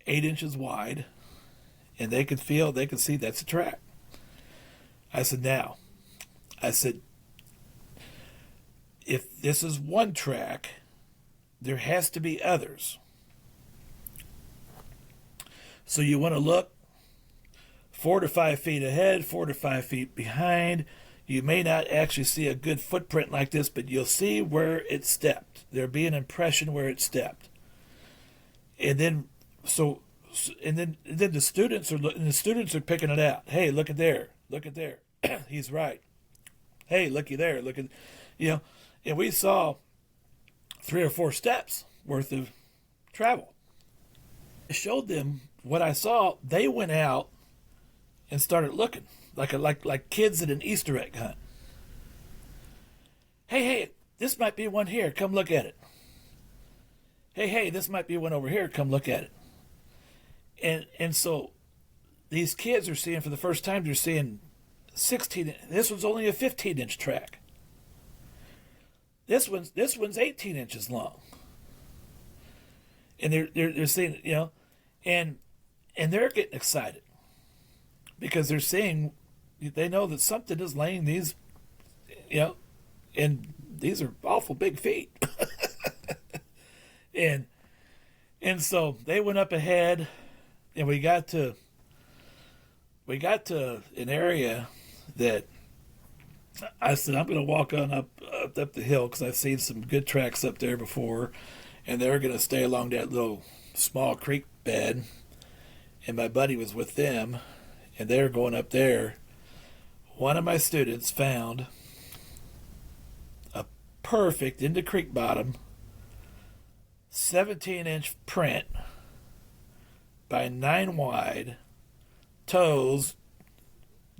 8 inches wide, and they can see that's a track." I said, if this is one track, there has to be others. So you want to look 4 to 5 feet ahead, 4 to 5 feet behind. You may not actually see a good footprint like this, but you'll see where it stepped. There'll be an impression where it stepped. And then the students are picking it out. Hey, look at there. Look at there. He's right. Hey, looky there. Look at, and we saw 3 or 4 steps worth of travel. I showed them what I saw. They went out and started looking like kids at an Easter egg hunt. Hey, this might be one here. Come look at it. Hey, this might be one over here. Come look at it. And so these kids are seeing, for the first time, they're seeing 16. This one's only a 15-inch track. This one's 18 inches long. And they're seeing, and they're getting excited because they're seeing, they know that something is laying these, and these are awful big feet. and so they went up ahead, and we got to an area that I said, I'm going to walk on up the hill because I've seen some good tracks up there before, and they're going to stay along that little small creek bed. And my buddy was with them, and they were going up there. One of my students found a perfect, in the creek bottom, 17-inch print by 9 wide, toes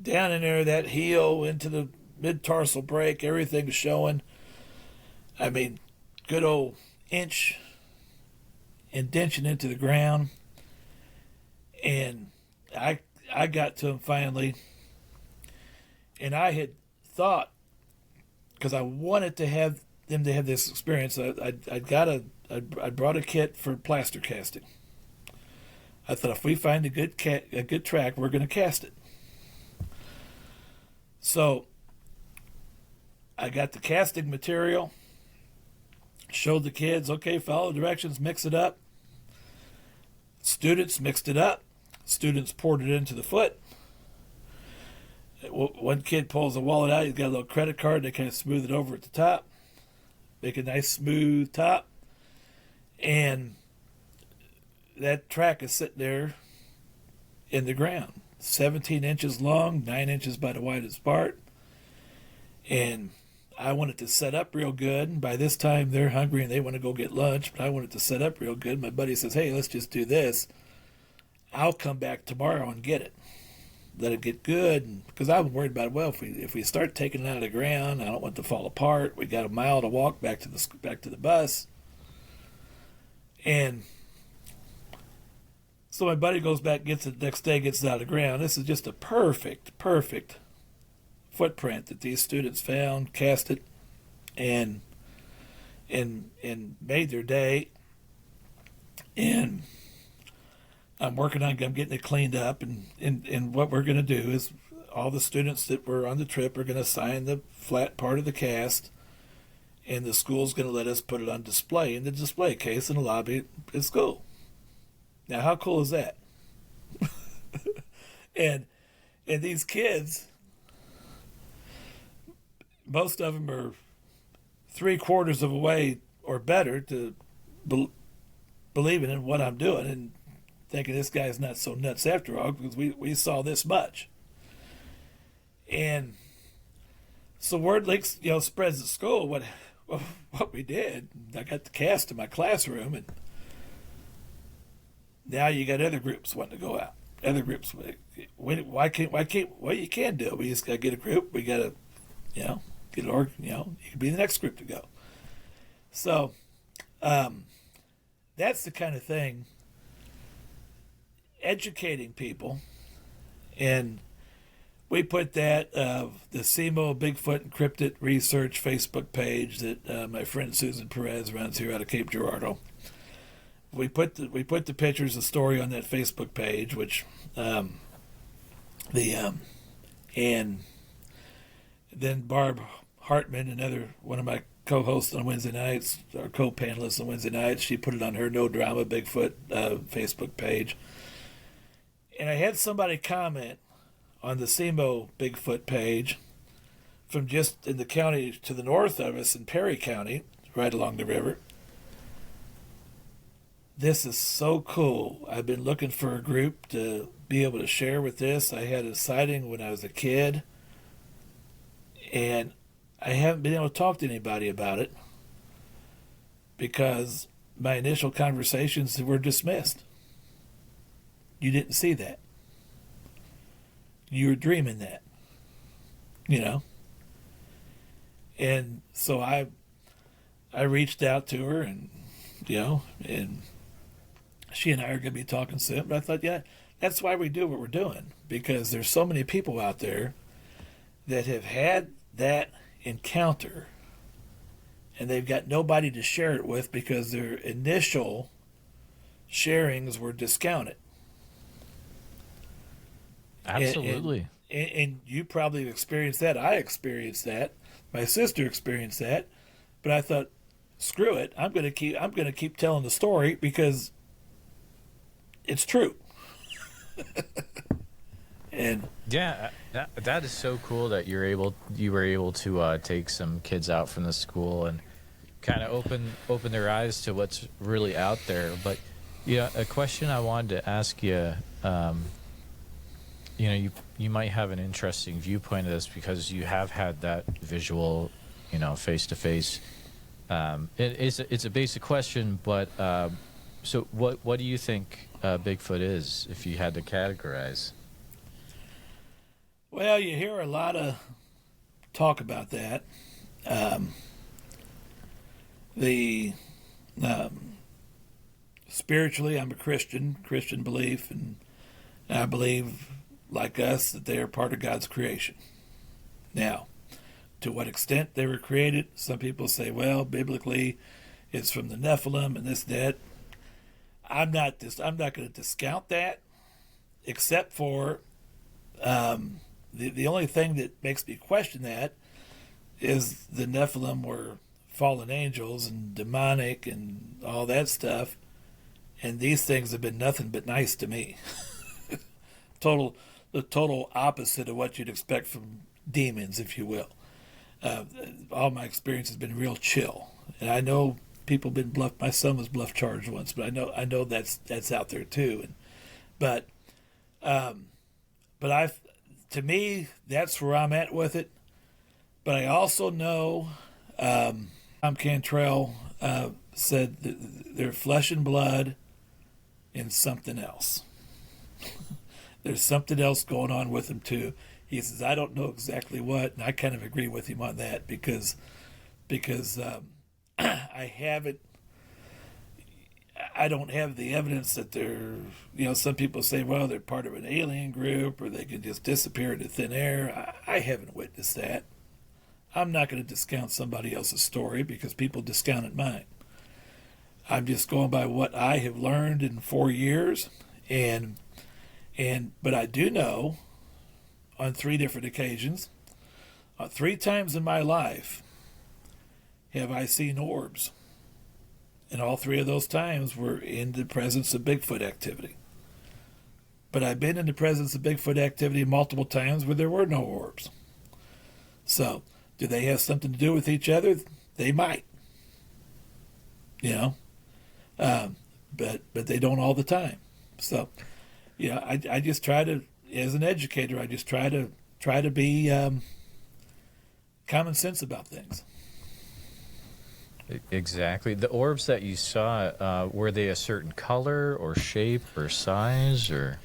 down in there, that heel into the mid-tarsal break, everything's showing. I mean, good old inch indention into the ground. And I got to him finally, and I had thought, because I wanted to have them to have this experience, I brought a kit for plaster casting. I thought, if we find a good track, we're going to cast it. So I got the casting material, showed the kids, okay, follow directions, mix it up. Students mixed it up. Students poured it into the foot. One kid pulls the wallet out. He's got a little credit card. They kind of smooth it over at the top. Make a nice smooth top. And that track is sitting there in the ground. 17 inches long, 9 inches by the widest part. And I wanted to set up real good. By this time, they're hungry and they want to go get lunch, but I wanted to set up real good. My buddy says, hey, let's just do this. I'll come back tomorrow and get it. Let it get good. Because I was worried about, well, if we start taking it out of the ground, I don't want it to fall apart. We got a mile to walk back to the bus. And so my buddy goes back, gets it the next day, gets it out of the ground. This is just a perfect footprint that these students found, cast it, and made their day. And I'm getting it cleaned up, and what we're going to do is all the students that were on the trip are going to sign the flat part of the cast, and the school's going to let us put it on display in the display case in the lobby at school. Now, how cool is that? and these kids, most of them are 3/4 of a way or better to believing in what I'm doing and thinking this guy's not so nuts after all, because we saw this much. And so word leaks, spreads at school what we did. I got the cast in my classroom, and now you got other groups wanting to go out. Other groups, why can't? Well, you can do it. We just got to get a group. We got to, get an org. You can be the next group to go. So, that's the kind of thing. Educating people, and we put that the SEMO Bigfoot and Cryptid Research Facebook page that my friend Susan Perez runs here out of Cape Girardeau. We put the pictures, the story on that Facebook page, which and then Barb Hartman, another one of my co-hosts on Wednesday nights, or co-panelists on Wednesday nights, she put it on her No Drama Bigfoot Facebook page. And I had somebody comment on the SEMO Bigfoot page from just in the county to the north of us in Perry County, right along the river. This is so cool. I've been looking for a group to be able to share with this. I had a sighting when I was a kid, and I haven't been able to talk to anybody about it because my initial conversations were dismissed. You didn't see that. You were dreaming that, you know. And so I reached out to her, and and she and I are going to be talking soon. But I thought, yeah, that's why we do what we're doing, because there's so many people out there that have had that encounter, and they've got nobody to share it with because their initial sharings were discounted. Absolutely. And you probably experienced that. I experienced that. My sister experienced that. But I thought, screw it. I'm going to keep telling the story because it's true. And yeah, that is so cool that you were able to take some kids out from the school and kind of open their eyes to what's really out there. But a question I wanted to ask you. You might have an interesting viewpoint of this because you have had that visual, face to face. It's a basic question, but so what do you think Bigfoot is, if you had to categorize? Well, you hear a lot of talk about that. Spiritually, I'm a Christian belief, and I believe, like us, that they are part of God's creation. Now, to what extent they were created, some people say, well, biblically, it's from the Nephilim and this, that. I'm not going to discount that, except for the only thing that makes me question that is the Nephilim were fallen angels and demonic and all that stuff, and these things have been nothing but nice to me. The total opposite of what you'd expect from demons, if you will. All my experience has been real chill, and I know people have been bluffed. My son was bluff charged once, but I know that's out there too. But to me, that's where I'm at with it. But I also know Tom Cantrell said that they're flesh and blood and something else. There's something else going on with them too. He says, I don't know exactly what, and I kind of agree with him on that because I don't have the evidence that they're, some people say, well, they're part of an alien group or they can just disappear into thin air. I haven't witnessed that. I'm not going to discount somebody else's story because people discounted mine. I'm just going by what I have learned in 4 years, but I do know on 3 different occasions, 3 times in my life, have I seen orbs. And all 3 of those times were in the presence of Bigfoot activity. But I've been in the presence of Bigfoot activity multiple times where there were no orbs. So, do they have something to do with each other? They might. But they don't all the time. So, I just try to, as an educator, I just try to be common sense about things. Exactly. The orbs that you saw, were they a certain color or shape or size or?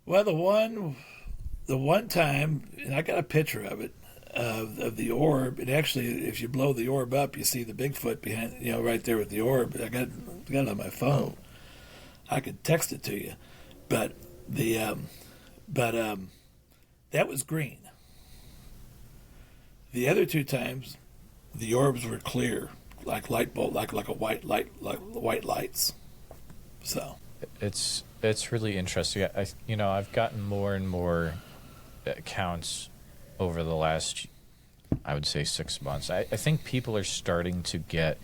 Well, the one time, and I got a picture of it, of the orb. And actually, if you blow the orb up, you see the Bigfoot behind, right there with the orb. I got it on my phone. I could text it to you, but that was green. The other 2 times, the orbs were clear, like light bulb, like a white light, like white lights. So it's really interesting. I've gotten more and more accounts over the last, I would say, 6 months. I think people are starting to get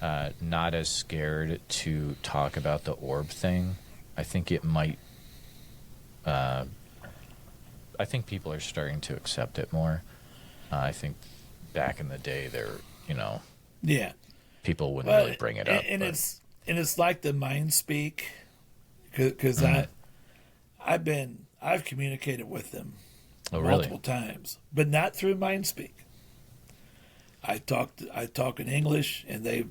not as scared to talk about the orb thing. I think it might I think people are starting to accept it more. I think back in the day, Yeah. people wouldn't really bring it up. And But, it's like the mind speak, because I've communicated with them oh, multiple really? times, but not through mind speak. I talk in English, and they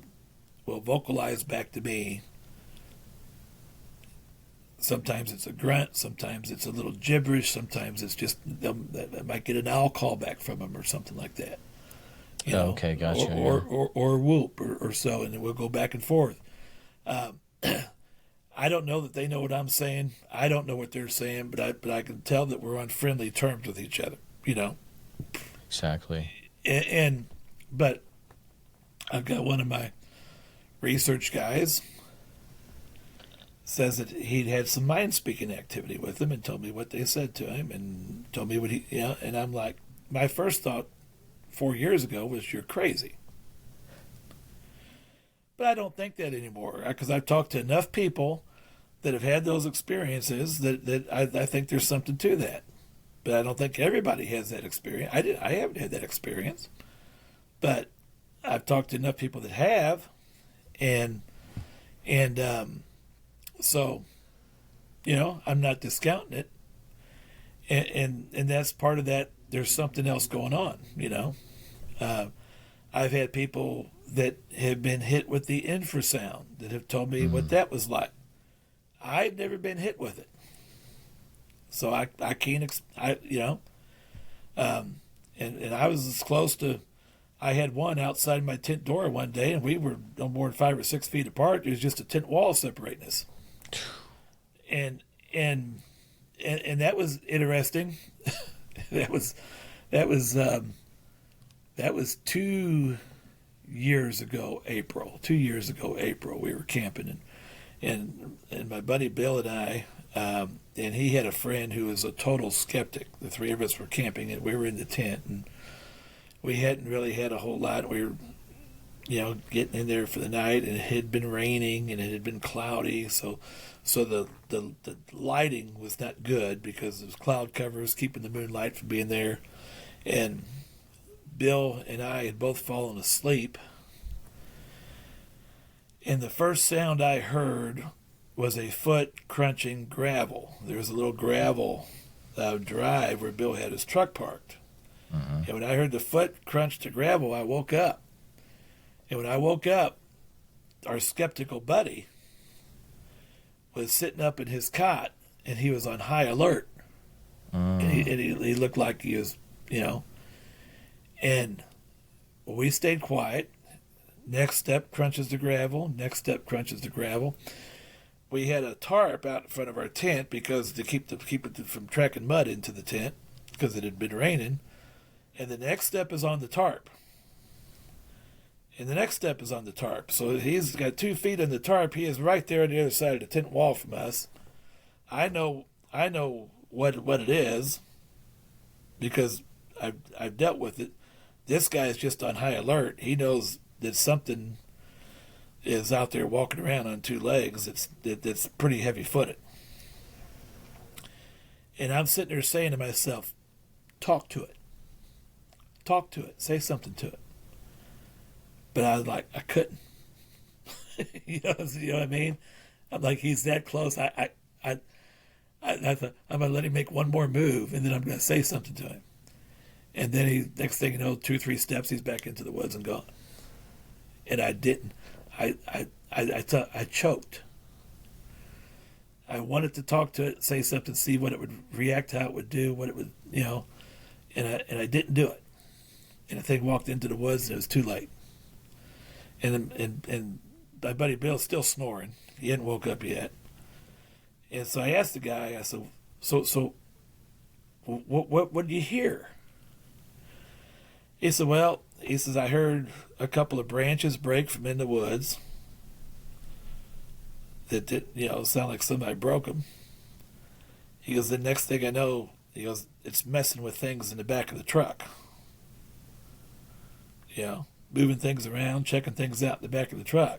will vocalize back to me. Sometimes it's a grunt, sometimes it's a little gibberish, sometimes it's just I might get an owl call back from them or something like that. You know, Okay, gotcha. or whoop or so, and then we'll go back and forth. I don't know that they know what I'm saying. I don't know what they're saying, but I can tell that we're on friendly terms with each other. You know, Exactly. but I've got one of my research guys says that he'd had some mind speaking activity with him and told me what they said to him and told me what and I'm like, my first thought 4 years ago was, you're crazy. But I don't think that anymore, because I've talked to enough people that have had those experiences that I think there's something to that. But I don't think everybody has that experience. I haven't had that experience, but I've talked to enough people that have, and so, I'm not discounting it, and that's part of that. There's something else going on. I've had people that have been hit with the infrasound that have told me what that was like. I've never been hit with it, so I can't. And I was as close to. I had one outside my tent door one day, and we were no more than 5 or 6 feet apart. It was just a tent wall separating us, and that was interesting. that was 2 years ago, April. 2 years ago, April, we were camping, and my buddy Bill and I, and he had a friend who was a total skeptic. The three of us were camping, and we were in the tent, and we hadn't really had a whole lot. We were, getting in there for the night, and it had been raining, and it had been cloudy, so the lighting was not good because there was cloud covers keeping the moonlight from being there, and Bill and I had both fallen asleep, and the first sound I heard was a foot crunching gravel. There was a little gravel drive where Bill had his truck parked. And when I heard the foot crunch to gravel, I woke up. And when I woke up, our skeptical buddy was sitting up in his cot, and he was on high alert. And he looked like he was, And we stayed quiet. Next step crunches the gravel. Next step crunches the gravel. We had a tarp out in front of our tent because to keep it from tracking mud into the tent because it had been raining. And the next step is on the tarp. And the next step is on the tarp. So he's got 2 feet on the tarp. He is right there on the other side of the tent wall from us. I know what it is because I've dealt with it. This guy is just on high alert. He knows that something is out there walking around on 2 legs that's pretty heavy-footed. And I'm sitting there saying to myself, talk to it. Talk to it. Say something to it. But I was like, I couldn't. you know what I mean? I'm like, he's that close. I thought, I'm going to let him make one more move, and then I'm going to say something to him. And then next thing you know, 2 or 3 steps, he's back into the woods and gone. And I didn't. I choked. I wanted to talk to it, say something, see what it would react, how it would do, what it would, and I didn't do it. And the thing walked into the woods, and it was too late. And my buddy Bill's still snoring. He hadn't woke up yet. And so I asked the guy, I said, so what did you hear? He said, I heard a couple of branches break from in the woods that did, sound like somebody broke them. He goes, the next thing I know, it's messing with things in the back of the truck. Moving things around, checking things out in the back of the truck.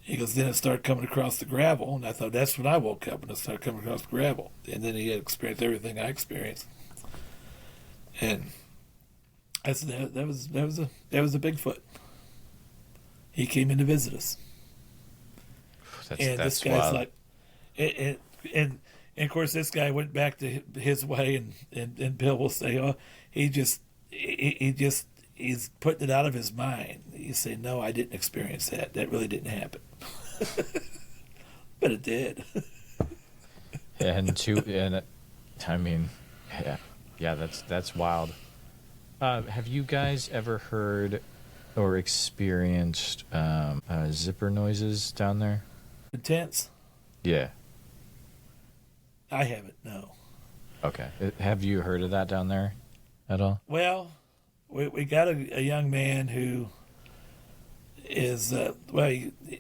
He goes, then it started coming across the gravel, and I thought that's when I woke up, and it started coming across the gravel. And then he had experienced everything I experienced, and I said that was a Bigfoot. He came in to visit us, and this guy's wild. like, and of course this guy went back to his way, and Bill will say, oh, he's putting it out of his mind. You say, no, I didn't experience that. That really didn't happen. But it did. I mean, yeah, that's wild. Have you guys ever heard or experienced zipper noises down there? Intense? Yeah. I haven't, no. Okay. Have you heard of that down there at all? Well, we got a young man who is,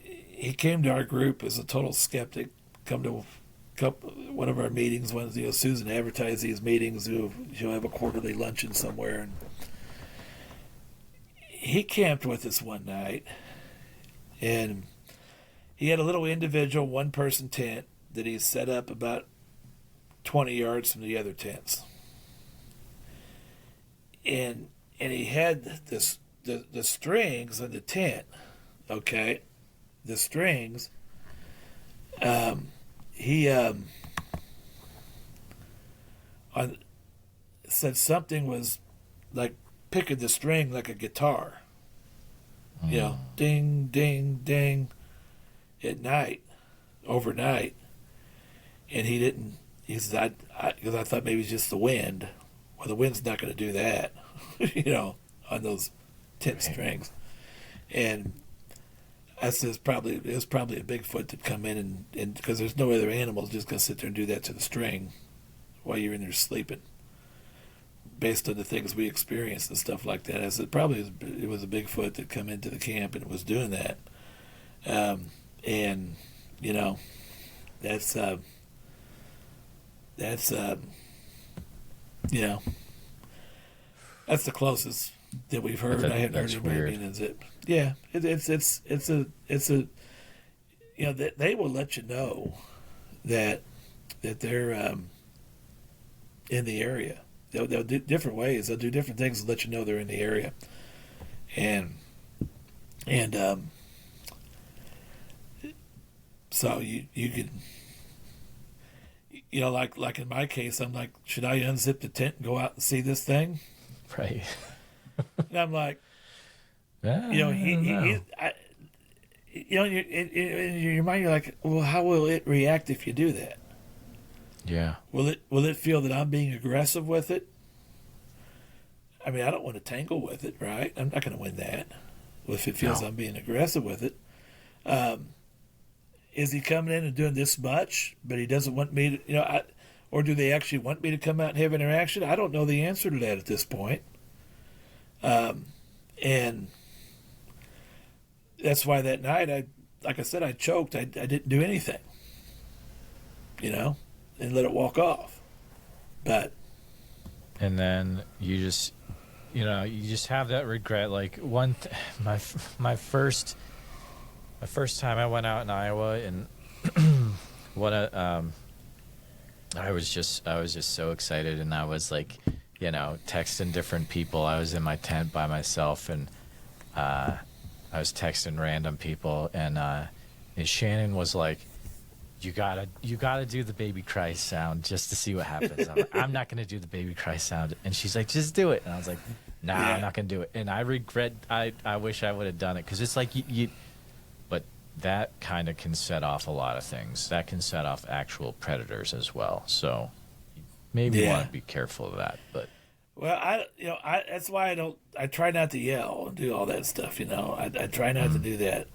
he came to our group as a total skeptic, come to one of our meetings when Susan advertised these meetings. She'll have a quarterly luncheon somewhere, and he camped with us one night, and he had a little individual one-person tent that he set up about 20 yards from the other tents, and he had the strings of the tent. Okay, the strings. He said something was like picking the string like a guitar. You know, ding, ding, ding, at night, overnight. And he didn't. He said, because I thought maybe it's just the wind. Well, the wind's not going to do that, on those tent strings. And I said it was probably a Bigfoot that come in and because there's no other animals just going to sit there and do that to the string while you're in there sleeping. Based on the things we experienced and stuff like that, I said it was a Bigfoot that come into the camp and was doing that. And that's the closest that we've heard. I haven't heard anybody is it. Yeah, it's a they will let you know that they're in the area. They'll do different ways. They'll do different things to let you know they're in the area, and so you could. Like in my case, I'm like, should I unzip the tent and go out and see this thing? Right. And I'm like, in your mind, you're like, well, how will it react if you do that? Yeah. Will it feel that I'm being aggressive with it? I mean, I don't want to tangle with it, right? I'm not going to win that. Well, if it feels I'm being aggressive with it. Is he coming in and doing this much, but he doesn't want me to, or do they actually want me to come out and have interaction? I don't know the answer to that at this point. And that's why that night, like I said, I choked. I didn't do anything, and let it walk off. And then you just have that regret. Like my first time I went out in Iowa, and I was just so excited, and I was like, texting different people. I was in my tent by myself, and I was texting random people, and Shannon was like, you gotta do the baby cry sound just to see what happens. I'm like, I'm not gonna do the baby cry sound, and she's like, just do it, and I was like, nah, I'm not gonna do it, and I regret. I wish I would have done it, because it's like you. But that kind of can set off a lot of things. That can set off actual predators as well. So maybe you want to be careful of that. But that's why I try not to yell and do all that stuff. I try not to do that.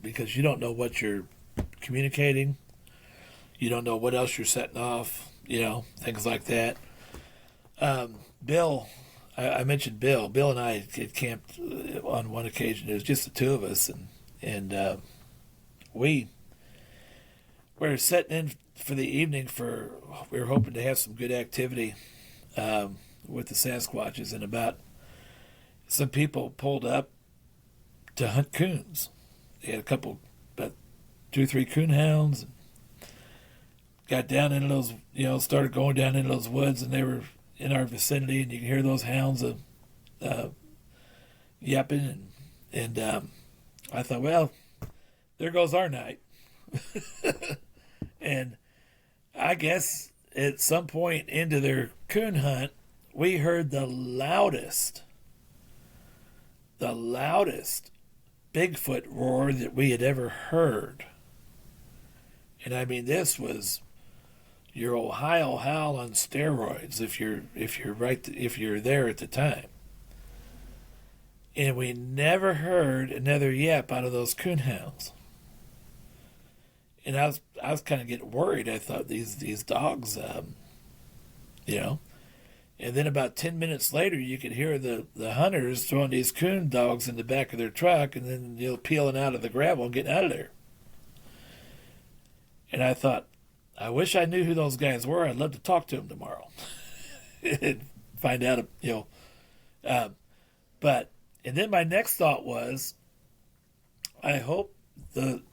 Because you don't know what you're communicating. You don't know what else you're setting off. Things like that. Bill, I mentioned Bill. Bill and I had camped on one occasion. It was just the two of us, and we were setting in for the evening. We were hoping to have some good activity with the Sasquatches, and about some people pulled up to hunt coons. They had a couple 2 or 3 coonhounds. Got down into those, started going down into those woods, and they were in our vicinity, and you can hear those hounds yapping, and I thought, well, there goes our night. And I guess at some point into their coon hunt, we heard the loudest Bigfoot roar that we had ever heard. And I mean, this was your Ohio howl on steroids if you're there at the time. And we never heard another yap out of those coonhounds. And I was kind of getting worried. I thought these dogs, And then about 10 minutes later, you could hear the hunters throwing these coon dogs in the back of their truck, and then peeling out of the gravel and getting out of there. And I thought, I wish I knew who those guys were. I'd love to talk to them tomorrow and find out, and then my next thought was, I hope the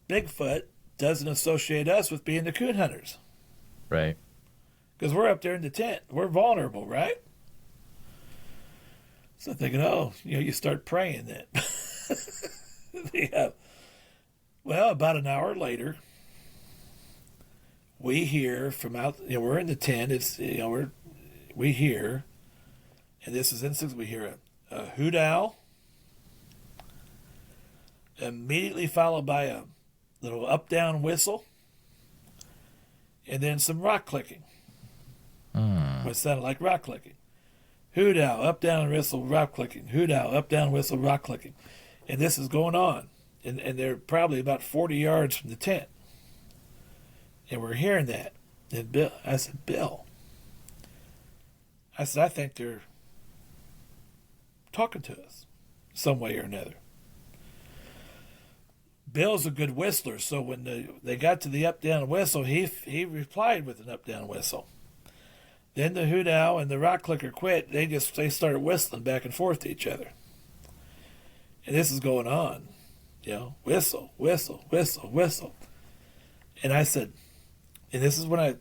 Bigfoot doesn't associate us with being the coon hunters. Right. Because we're up there in the tent. We're vulnerable, right? So I'm thinking, you start praying then. Yeah. Well, about an hour later, we hear from out, we're in the tent. It's, we hear, and this is instance, we hear a hoot owl, immediately followed by a little up-down whistle, and then some rock clicking. What sounded like rock clicking. Hoot owl, up-down whistle, rock clicking. Hoot owl, up-down whistle, rock clicking. And this is going on. And they're probably about 40 yards from the tent. And we're hearing that. And I said, Bill. I think they're talking to us some way or another. Bill's a good whistler, so when they got to the up-down whistle, he replied with an up-down whistle. Then the hoot owl and the rock clicker quit. They started whistling back and forth to each other. And this is going on. Whistle, whistle, whistle, whistle. And I said, and this is when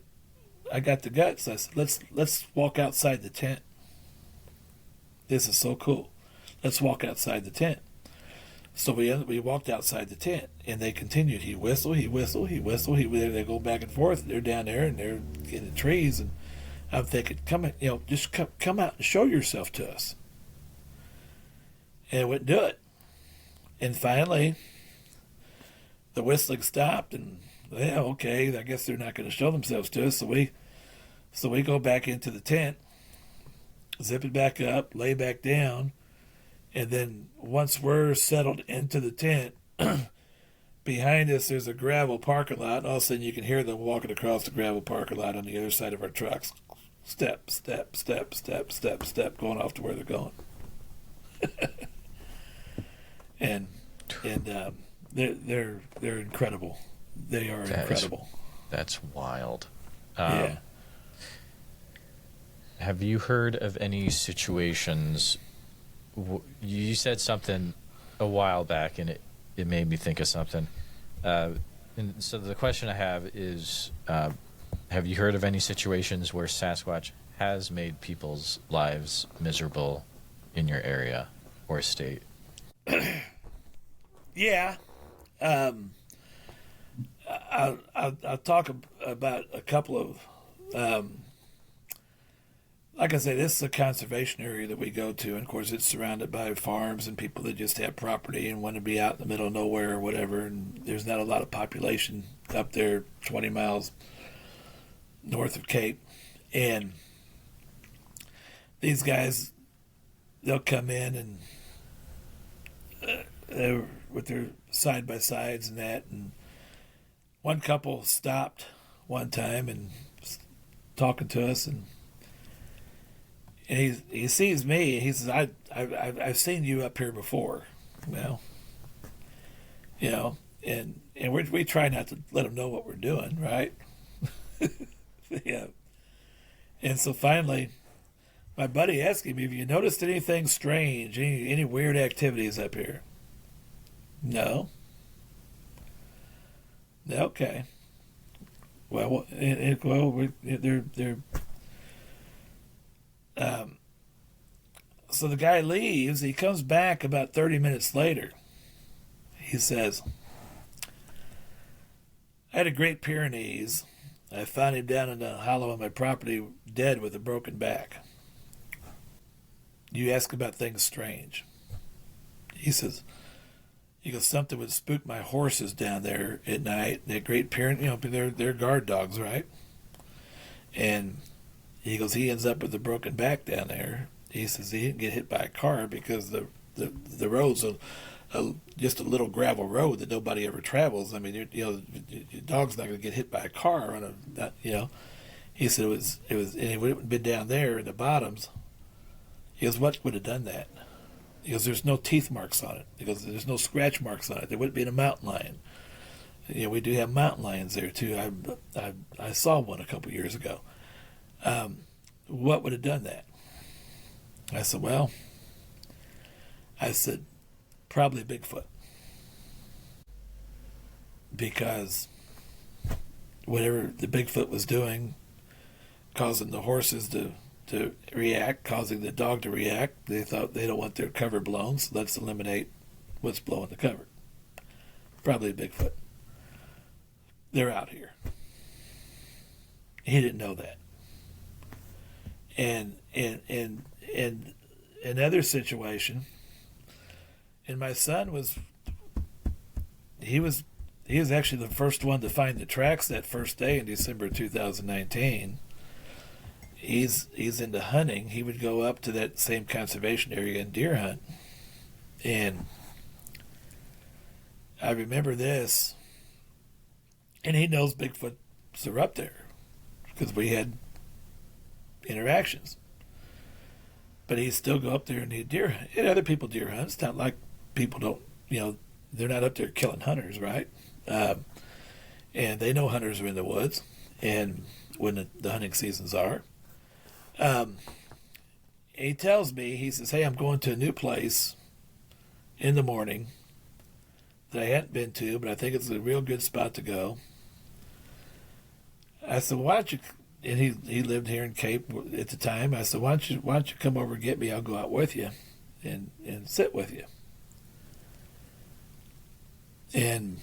I got the guts. I said, let's walk outside the tent. This is so cool. Let's walk outside the tent. So we walked outside the tent, and they continued. He whistled, he whistled, he whistled. They go back and forth. They're down there, and they're in the trees. And I'm thinking, just come out and show yourself to us. And it wouldn't do it. And finally, the whistling stopped, and okay, I guess they're not going to show themselves to us. So we go back into the tent, zip it back up, lay back down, and then once we're settled into the tent, behind us there's a gravel parking lot, and all of a sudden you can hear them walking across the gravel parking lot on the other side of our trucks. Step, step, step, step, step, step, going off to where they're going. and they're incredible. They are incredible. That's wild. Yeah. Have you heard of any situations? You said something a while back, and it made me think of something. And so the question I have is, have you heard of any situations where Sasquatch has made people's lives miserable in your area or state? Yeah. I'll talk about a couple of... like I say, this is a conservation area that we go to, and of course it's surrounded by farms and people that just have property and want to be out in the middle of nowhere or whatever, and there's not a lot of population up there 20 miles north of Cape. And these guys, they'll come in and with their side-by-sides and that, and one couple stopped one time and talking to us, and he sees me, and he says, I've seen you up here before. Well, and we try not to let them know what we're doing, right? Yeah. And so finally, my buddy asked him, have you noticed anything strange, any weird activities up here? No. Okay. Well, they're. So the guy leaves. He comes back about 30 minutes later. He says, I had a Great Pyrenees. I found him down in the hollow of my property, dead with a broken back. You ask about things strange. He goes, something would spook my horses down there at night. They're Great Pyrenees, they're guard dogs, right? And he goes, he ends up with a broken back down there. He says he didn't get hit by a car because the road's just a little gravel road that nobody ever travels. I mean, your dog's not going to get hit by a car on a. He said it was, and it would have been down there in the bottoms. He goes, what would have done that? He goes, there's no teeth marks on it. He goes, there's no scratch marks on it. There wouldn't be a mountain lion. We do have mountain lions there too. I saw one a couple years ago. What would have done that? I said, probably Bigfoot. Because whatever the Bigfoot was doing, causing the horses to react, causing the dog to react, they thought they don't want their cover blown, so let's eliminate what's blowing the cover. Probably Bigfoot. They're out here. He didn't know that. And another situation, and my son was actually the first one to find the tracks that first day in December 2019. He's into hunting. He would go up to that same conservation area and deer hunt. And I remember this, and he knows Bigfoots are up there because we had interactions. But he'd still go up there and he'd deer hunt. And other people deer hunt. It's not like people don't, they're not up there killing hunters, right? And they know hunters are in the woods and when the hunting seasons are. He tells me, he says, hey, I'm going to a new place in the morning that I hadn't been to, but I think it's a real good spot to go. I said, why don't you, and he lived here in Cape at the time. I said, why don't you come over and get me? I'll go out with you and sit with you. And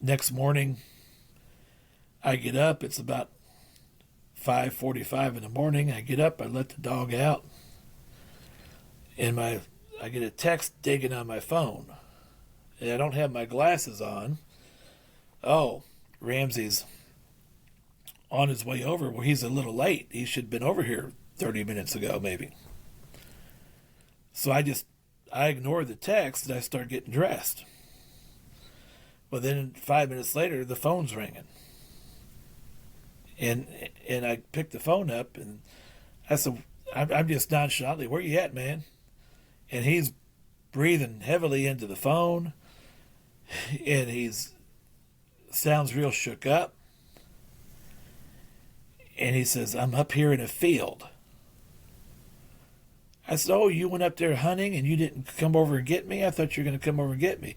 next morning, I get up. It's about 5:45 in the morning. I get up. I let the dog out, and I get a text digging on my phone, and I don't have my glasses on. Oh, Ramsey's on his way over. Well, he's a little late. He should have been over here 30 minutes ago, maybe. So I ignore the text and I start getting dressed. Well, then 5 minutes later, the phone's ringing. And I picked the phone up and I said, I'm just nonchalantly, where you at, man? And he's breathing heavily into the phone and sounds real shook up. And he says, I'm up here in a field. I said, oh, you went up there hunting and you didn't come over and get me? I thought you were going to come over and get me.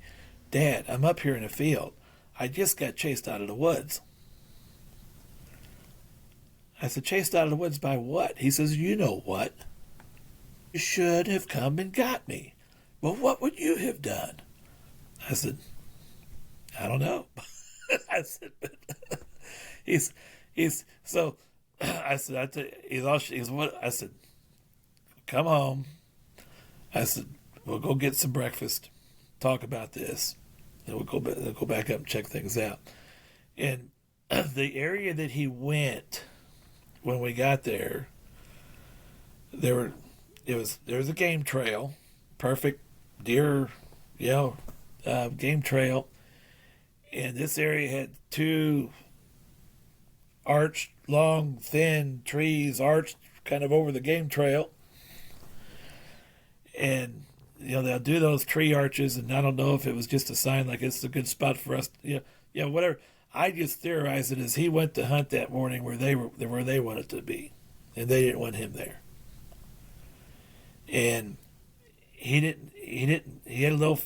Dad, I'm up here in a field. I just got chased out of the woods. I said, chased out of the woods by what? He says, you know what? You should have come and got me. Well, what would you have done? I said, I don't know. I said, I said, come home. I said, we'll go get some breakfast, talk about this, and we'll go back up and check things out. And the area that he went when we got there, there was a game trail, perfect deer, game trail. And this area had two arched, long, thin trees arched kind of over the game trail. And, they'll do those tree arches, and I don't know if it was just a sign like it's a good spot for us. Whatever. I just theorized it as he went to hunt that morning where they wanted to be, and they didn't want him there. And he had a little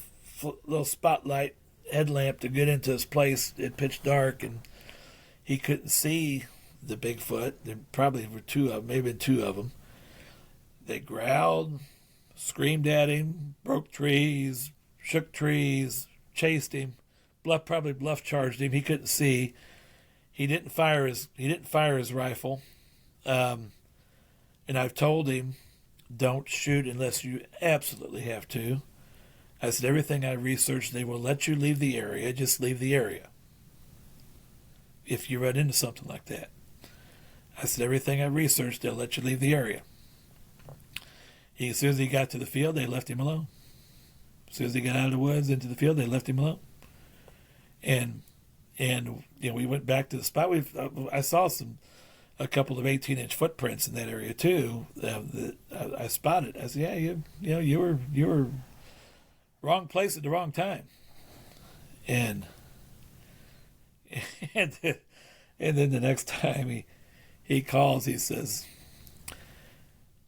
spotlight headlamp to get into his place at pitch dark, and he couldn't see the Bigfoot. There probably were maybe two of them. They growled, screamed at him, broke trees, shook trees, chased him, probably bluff charged him. He couldn't see. He didn't fire his rifle. And I've told him, don't shoot unless you absolutely have to. I said, everything I researched, they will let you leave the area. Just leave the area if you run into something like that. I said, everything I researched, they'll let you leave the area. As soon as he got to the field, they left him alone. As soon as he got out of the woods into the field, they left him alone. And we went back to the spot. I saw a couple of 18-inch footprints in that area too. That I spotted. I said, yeah, you were wrong place at the wrong time. And then the next time he calls,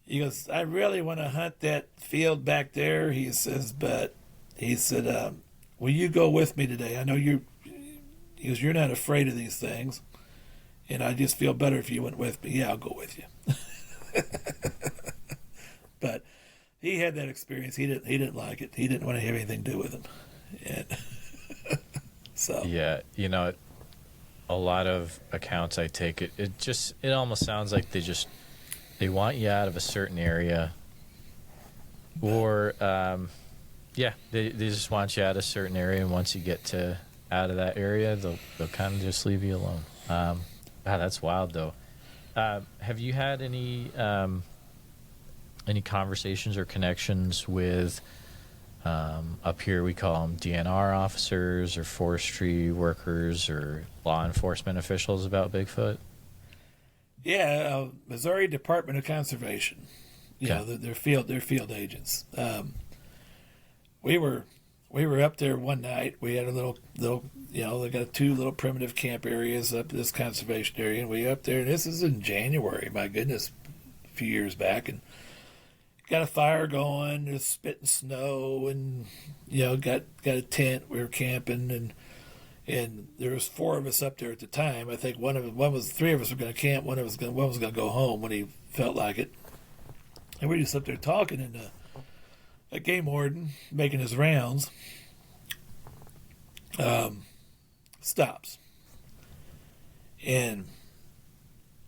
he goes, I really want to hunt that field back there. He said, will you go with me today? I know he goes, you're not afraid of these things, and I just feel better if you went with me. Yeah, I'll go with you. But he had that experience. He didn't like it. He didn't want to have anything to do with him. And so yeah, a lot of accounts I take, it almost sounds like they want you out of a certain area, or they just want you out of a certain area, and once you get out of that area, they'll kind of just leave you alone. Wow, that's wild though. Have you had any conversations or connections with up here we call them DNR officers or forestry workers or law enforcement officials about Bigfoot? Yeah, Missouri Department of Conservation. They're field agents. We were up there one night. We had a little they got two little primitive camp areas up this conservation area, and we up there. And this is in January. My goodness, a few years back, and got a fire going. Just spitting snow, and got a tent. We were camping, and there was four of us up there at the time. I think three of us were going to camp. One was going to go home when he felt like it. And we were just up there talking, and a game warden making his rounds stops, and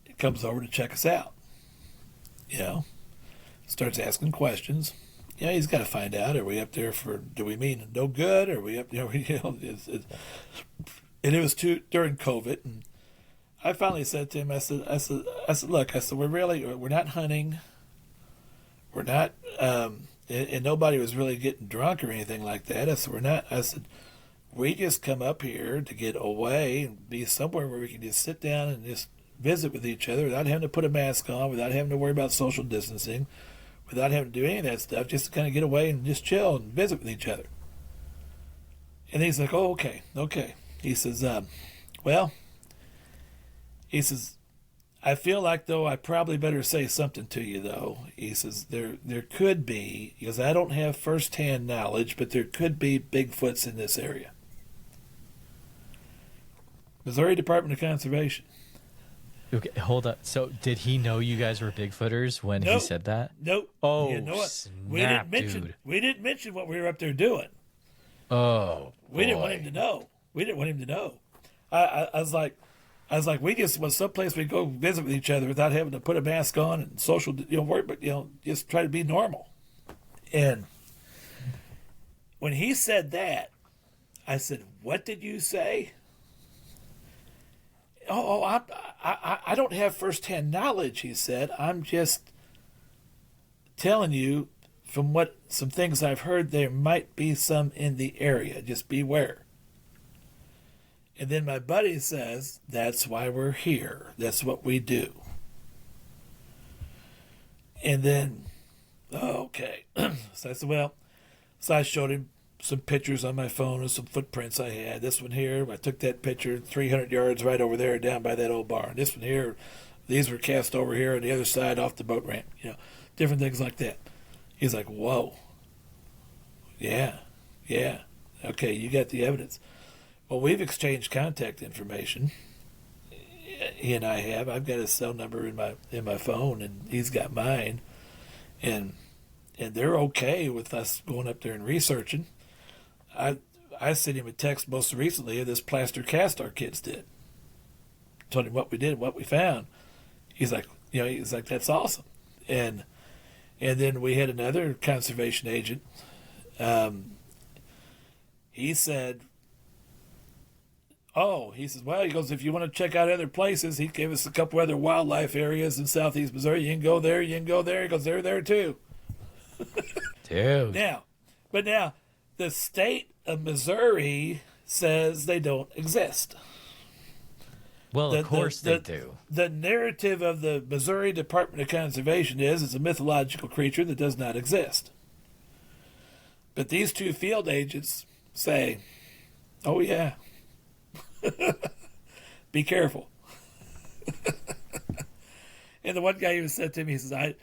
he comes over to check us out. Starts asking questions. He's got to find out, are we up there do we mean no good? Are we up there? And it was during COVID, and I finally said to him, I said, look, we're not hunting. We're not, and nobody was really getting drunk or anything like that. I said, we just come up here to get away and be somewhere where we can just sit down and just visit with each other without having to put a mask on, without having to worry about social distancing, without having to do any of that stuff, just to kind of get away and just chill and visit with each other. And he's like, oh, okay. He says, I feel like, though, I probably better say something to you, though. He says, there could be, because I don't have first-hand knowledge, but there could be Bigfoots in this area. Missouri Department of Conservation. Okay, hold on. So, did he know you guys were Bigfooters when he said that? Nope. Oh, snap, we didn't mention what we were up there doing. Oh, we didn't want him to know. I was like, we just was someplace we go visit with each other without having to put a mask on and social, work, but just try to be normal. And when he said that, I said, "What did you say?" I don't have firsthand knowledge, he said. I'm just telling you from some things I've heard, there might be some in the area. Just beware. And then my buddy says, that's why we're here. That's what we do. And then, okay. So I said, so I showed him some pictures on my phone of some footprints I had. This one here, I took that picture 300 yards right over there down by that old barn. This one here, these were cast over here on the other side off the boat ramp. Different things like that. He's like, whoa. Yeah. Okay, you got the evidence. Well, we've exchanged contact information. He and I have. I've got his cell number in my phone, and he's got mine. And they're okay with us going up there and researching. I sent him a text most recently of this plaster cast our kids did. Told him what we did, what we found. He's like, that's awesome. And then we had another conservation agent. He said, he goes, if you want to check out other places, he gave us a couple other wildlife areas in southeast Missouri. You can go there. He goes, they're there too. Dude. Now, the state of Missouri says they don't exist. Well, of course they do. The narrative of the Missouri Department of Conservation is it's a mythological creature that does not exist. But these two field agents say, oh, yeah. Be careful. And the one guy even said to me, he says,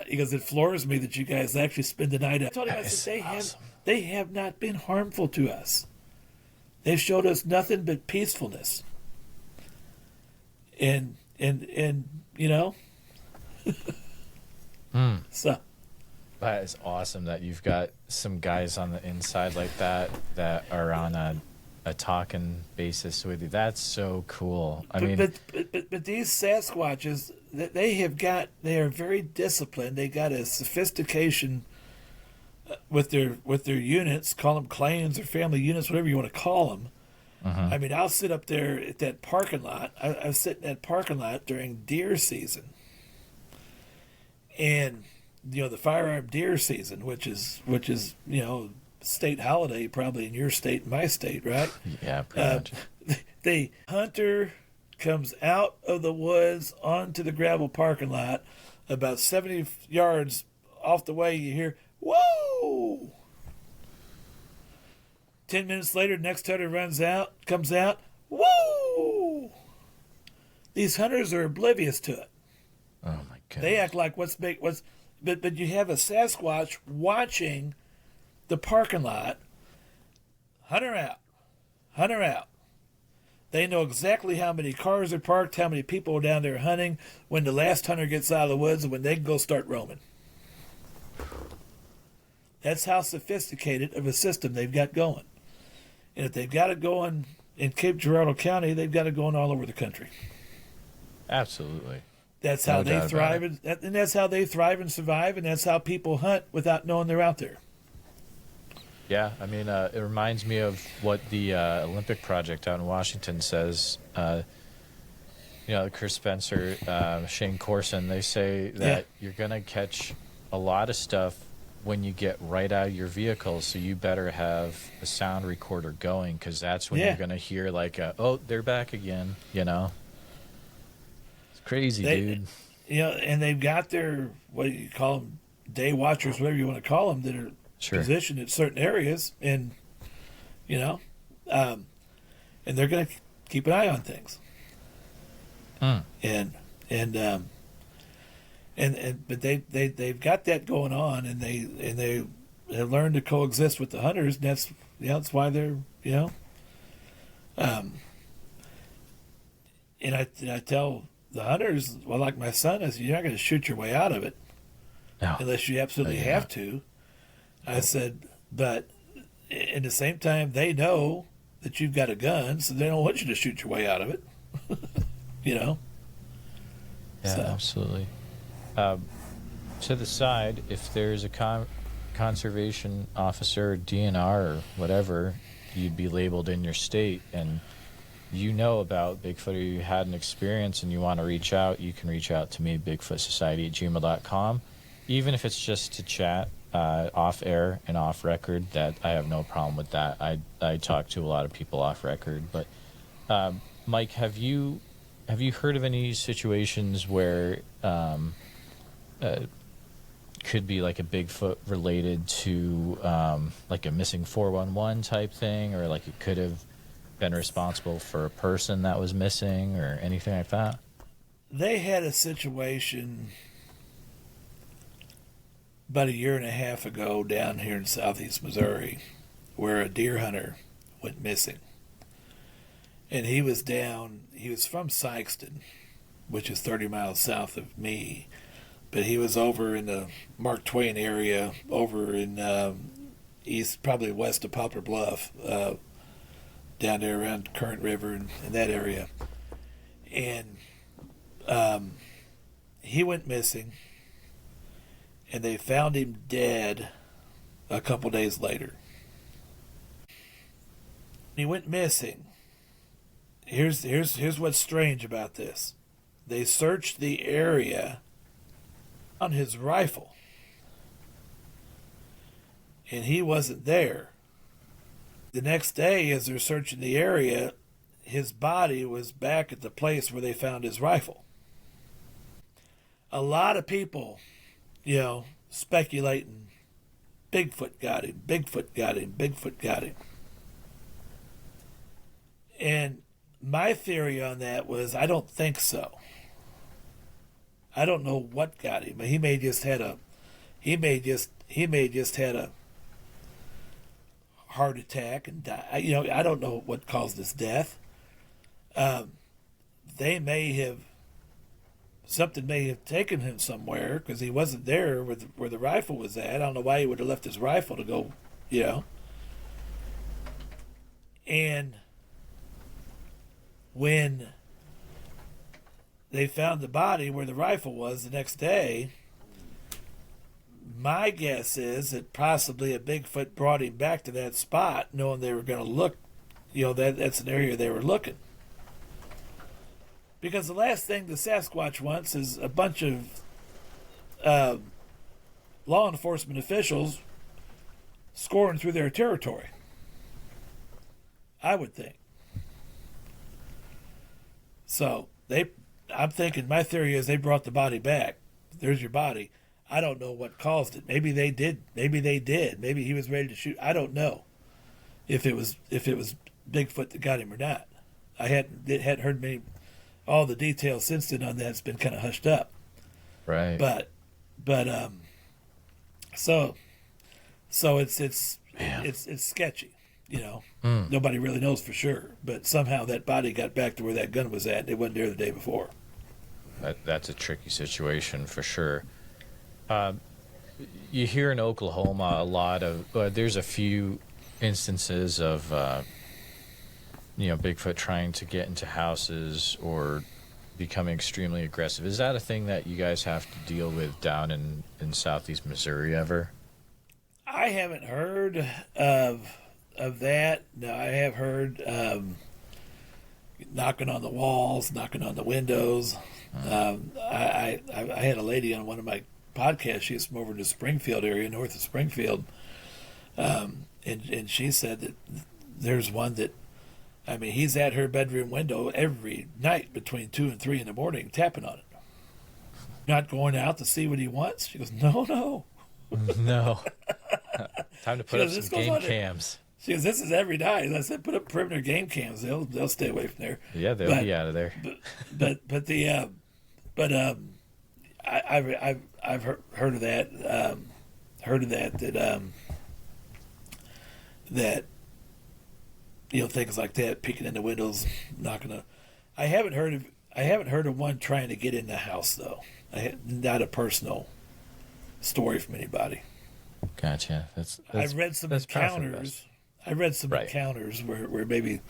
he goes, it floors me that you guys actually spend the night out. I told him, I said, they have not been harmful to us. They've showed us nothing but peacefulness. And So that is awesome that you've got some guys on the inside like that are on a talking basis with you. That's so cool. But these Sasquatches, they are very disciplined. They got a sophistication with their units. Call them clans or family units, whatever you want to call them. Uh-huh. I mean, I'll sit up there at that parking lot. I sit in that parking lot during deer season, and the firearm deer season, which is state holiday probably in your state, my state, right? Yeah, pretty much. The hunter comes out of the woods onto the gravel parking lot. About 70 yards off the way, you hear, whoa! 10 minutes later, next hunter comes out, whoa! These hunters are oblivious to it. Oh my goodness. They act like but you have a Sasquatch watching the parking lot. Hunter out. They know exactly how many cars are parked, how many people are down there hunting, when the last hunter gets out of the woods, and when they can go start roaming. That's how sophisticated of a system they've got going. And if they've got it going in Cape Girardeau County, they've got it going all over the country. Absolutely. That's how they thrive, and that's how they thrive and survive, and that's how people hunt without knowing they're out there. Yeah, I mean, it reminds me of what the Olympic Project out in Washington says. Chris Spencer, Shane Corson, they say that you're going to catch a lot of stuff when you get right out of your vehicle, so you better have a sound recorder going, because that's when you're going to hear they're back again, It's crazy, dude. And they've got their, what do you call them, day watchers, whatever you want to call them, that are positioned in certain areas, and and they're going to keep an eye on things. But they've got that going on, and they have learned to coexist with the hunters, and that's why they're and I tell the hunters, well, like my son, I said, you're not going to shoot your way out of it unless you absolutely have to. I said, but at the same time, they know that you've got a gun, so they don't want you to shoot your way out of it. Yeah, absolutely. To the side, if there's a conservation officer, DNR, or whatever, you'd be labeled in your state, and about Bigfoot, or you had an experience and you want to reach out, you can reach out to me, bigfootsociety@gmail.com. Even if it's just to chat off air and off record, that I have no problem with that. I talk to a lot of people off record. But Mike, have you heard of any situations where could be like a Bigfoot related to like a missing 411 type thing, or like it could have been responsible for a person that was missing or anything like that? They had a situation about a year and a half ago down here in southeast Missouri. where a deer hunter went missing. And he was from Sikeston, which is 30 miles south of me. But he was over in the Mark Twain area, over in east, probably west of Poplar Bluff, down there around Current River and that area. And he went missing, and they found him dead a couple days later. He went missing. Here's what's strange about this. They searched the area on his rifle, and he wasn't there. The next day, as they're searching the area, his body was back at the place where they found his rifle. A lot of people, speculating, Bigfoot got him, Bigfoot got him, Bigfoot got him. And my theory on that was, I don't think so. I don't know what got him. He may just had a heart attack and die. I don't know what caused his death. Something may have taken him somewhere, because he wasn't there where the rifle was at. I don't know why he would have left his rifle to go, And when they found the body where the rifle was the next day, my guess is that possibly a Bigfoot brought him back to that spot, knowing they were going to look, that's an area they were looking. Because the last thing the Sasquatch wants is a bunch of law enforcement officials scoring through their territory, I would think. So I'm thinking, my theory is they brought the body back. There's your body. I don't know what caused it. Maybe they did. Maybe he was ready to shoot. I don't know if it was Bigfoot that got him or not. I hadn't heard all the details since then on that. It's been kind of hushed up. Right. But so it's sketchy. Nobody really knows for sure. But somehow that body got back to where that gun was at. It wasn't there the day before. That's a tricky situation for sure. You hear in Oklahoma a lot of, there's a few instances of, Bigfoot trying to get into houses or becoming extremely aggressive. Is that a thing that you guys have to deal with down in southeast Missouri ever? I haven't heard of that. No, I have heard knocking on the walls, knocking on the windows. I had a lady on one of my podcasts. She's from over in the Springfield area, north of Springfield, and she said that there's one that, he's at her bedroom window every night between 2 and 3 in the morning, tapping on it. Not going out to see what he wants. She goes, no. No. Time to put up some game cams. She goes, this is every night. And I said, put up perimeter game cams. They'll stay away from there. Yeah, they'll be out of there. I've heard of that. That things like that, peeking in the windows, knocking on. I haven't heard of one trying to get in the house though. Not a personal story from anybody. Gotcha. I've read some encounters. I read some encounters where maybe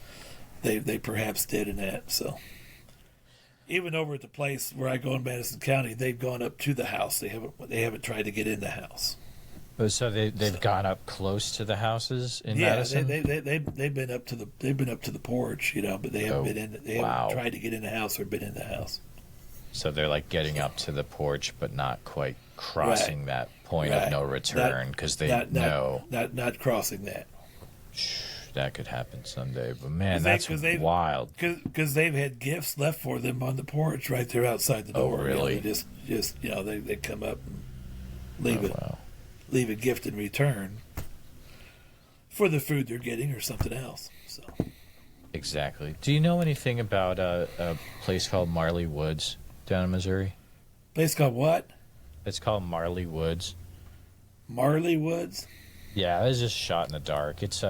they perhaps did in that. So even over at the place where I go in Madison County, they've gone up to the house. They haven't tried to get in the house. So they've gone up close to the houses in Madison. They've been up to the porch, but they haven't been in. They haven't tried to get in the house or been in the house. So they're like getting up to the porch, but not quite crossing that point of no return because they know not crossing that. That could happen someday, but man, that's wild. Because they've had gifts left for them on the porch right there outside the door. Oh, really? They come up and leave a gift in return for the food they're getting or something else. So. Exactly. Do you know anything about a place called Marley Woods down in Missouri? Place called what? It's called Marley Woods. Marley Woods? Yeah, I was just shot in the dark. It's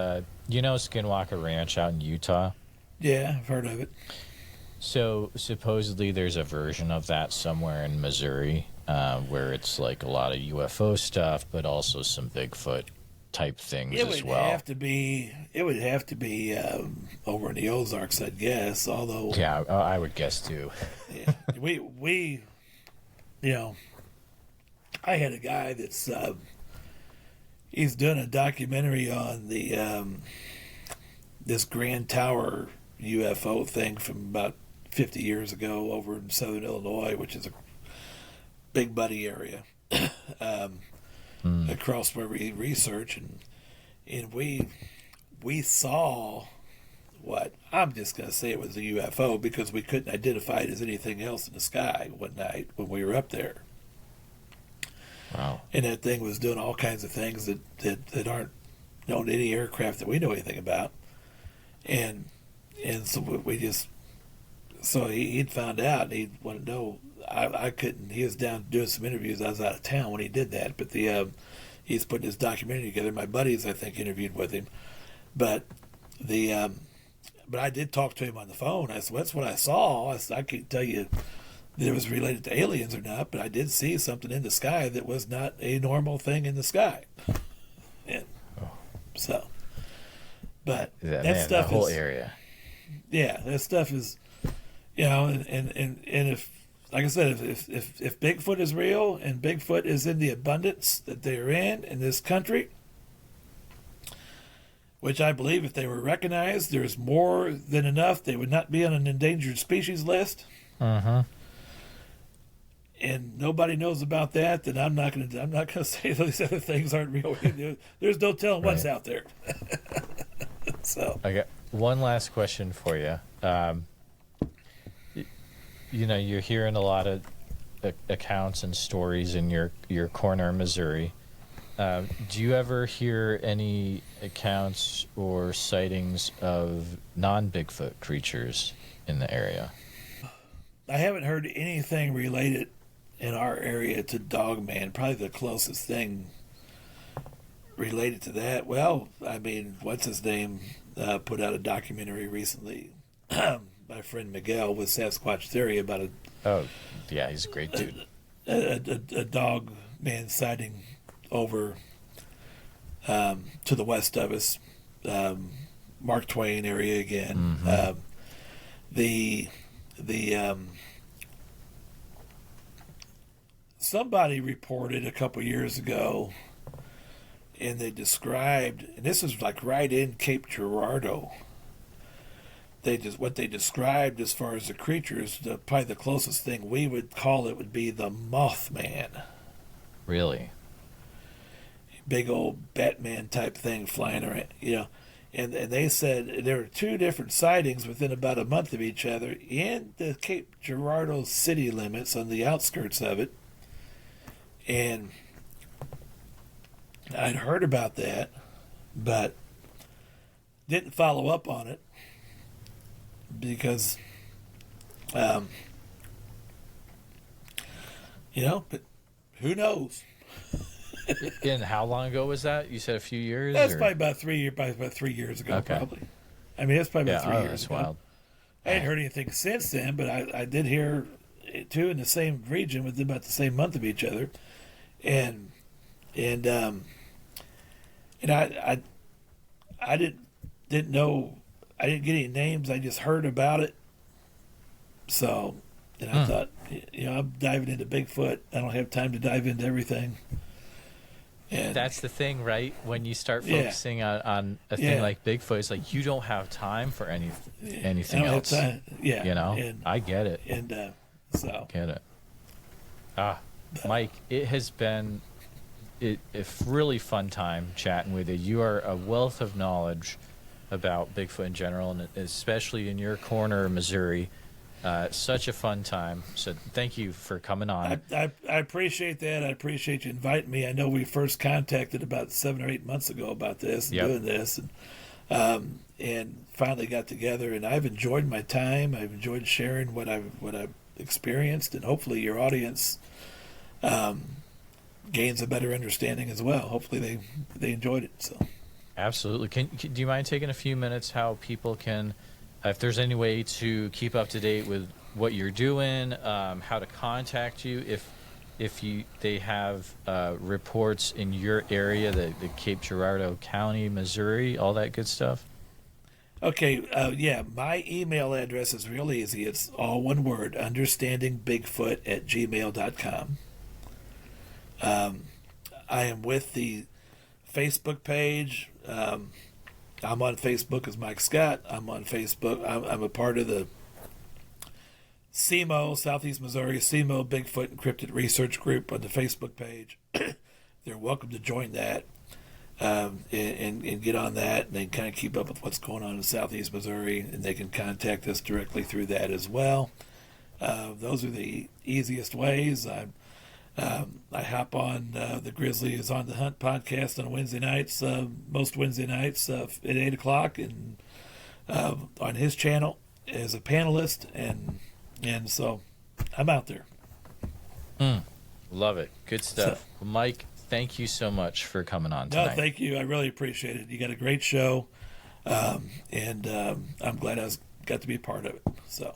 you know, Skinwalker Ranch out in Utah. Yeah, I've heard of it. So supposedly there's a version of that somewhere in Missouri, where it's like a lot of UFO stuff, but also some Bigfoot type things It as would well. have to be. It would have to be over in the Ozarks, I'd guess. Although, Yeah, I would guess too. yeah, we, you know, I had a guy that's he's doing a documentary on the this Grand Tower UFO thing from about 50 years ago over in southern Illinois, which is a big buddy area across where we research, and we saw what I'm just going to say it was a UFO because we couldn't identify it as anything else in the sky one night when we were up there. Wow. And that thing was doing all kinds of things that aren't known to any aircraft that we know anything about. And so we just, so he'd found out and he wanted to know. I couldn't, he was down doing some interviews. I was out of town when he did that. But he's putting his documentary together. My buddies, I think, interviewed with him. But but I did talk to him on the phone. I said, that's what I saw. I can't tell you that it was related to aliens or not, but I did see something in the sky that was not a normal thing in the sky. And so, but that whole area. Yeah, that stuff is, you know, and if, like I said, if Bigfoot is real and Bigfoot is in the abundance that they're in this country, which I believe if they were recognized, there's more than enough. They would not be on an endangered species list. Uh-huh. And nobody knows about that, then I'm not gonna say those other things aren't real. There's no telling what's out there. So I got one last question for you. You know, you're hearing a lot of accounts and stories in your corner of Missouri. Do you ever hear any accounts or sightings of non-Bigfoot creatures in the area? I haven't heard anything related in our area to Dogman. Probably the closest thing related to that. Well, I mean, what's his name put out a documentary recently. My friend Miguel with Sasquatch Theory about Oh, yeah, he's a great dude. a dog man sighting over to the west of us, Mark Twain area again. Mm-hmm. The somebody reported a couple years ago, and they described, and this was like right in Cape Girardeau. What they described as far as the creatures, probably the closest thing we would call it would be the Mothman. Really? Big old Batman type thing flying around, you know. And they said there were two different sightings within about a month of each other in the Cape Girardeau city limits on the outskirts of it. And I'd heard about that, but didn't follow up on it because, you know, but who knows? And how long ago was that? You said a few years? That's or? probably about 3 years ago, Okay. probably. I mean, that's probably about 3 years that's ago. wild. I hadn't heard anything since then, but I did hear two in the same region within about the same month of each other, and I didn't know, I didn't get any names. I just heard about it. So, and I thought, you know, I'm diving into Bigfoot. I don't have time to dive into everything. And That's the thing, right? When you start focusing on a thing like Bigfoot, it's like you don't have time for anything I don't else. have time. Yeah, You know, and, I get it. and so Get it. Mike, it has been a really fun time chatting with you. You are a wealth of knowledge about Bigfoot in general, and especially in your corner of Missouri. Such a fun time. So thank you for coming on. I appreciate that. I appreciate you inviting me. I know we first contacted about 7 or 8 months ago about this and doing this, and finally got together. And I've enjoyed my time. I've enjoyed sharing what I've experienced, and hopefully your audience gains a better understanding as well. Hopefully they enjoyed it. So Absolutely. Do you mind taking a few minutes how people can, if there's any way to keep up to date with what you're doing, how to contact you if they have reports in your area, the Cape Girardeau County, Missouri, all that good stuff? okay, yeah, my email address is real easy. It's all one word: understandingbigfoot@gmail.com. I am with the Facebook page. I'm on Facebook as Mike Scott. I'm on Facebook. I'm a part of the SEMO, Southeast Missouri SEMO Bigfoot and Cryptid Research Group on the Facebook page. They're welcome to join that and get on that, and they kind of keep up with what's going on in Southeast Missouri, and they can contact us directly through that as well. Those are the easiest ways. I hop on the Grizzly is on the Hunt podcast on Wednesday nights, most Wednesday nights at 8 o'clock, and on his channel as a panelist, and so I'm out there. Love it. Good stuff. Well, Mike, thank you so much for coming on tonight. No, thank you. I really appreciate it. You got a great show, and I'm glad got to be a part of it. So.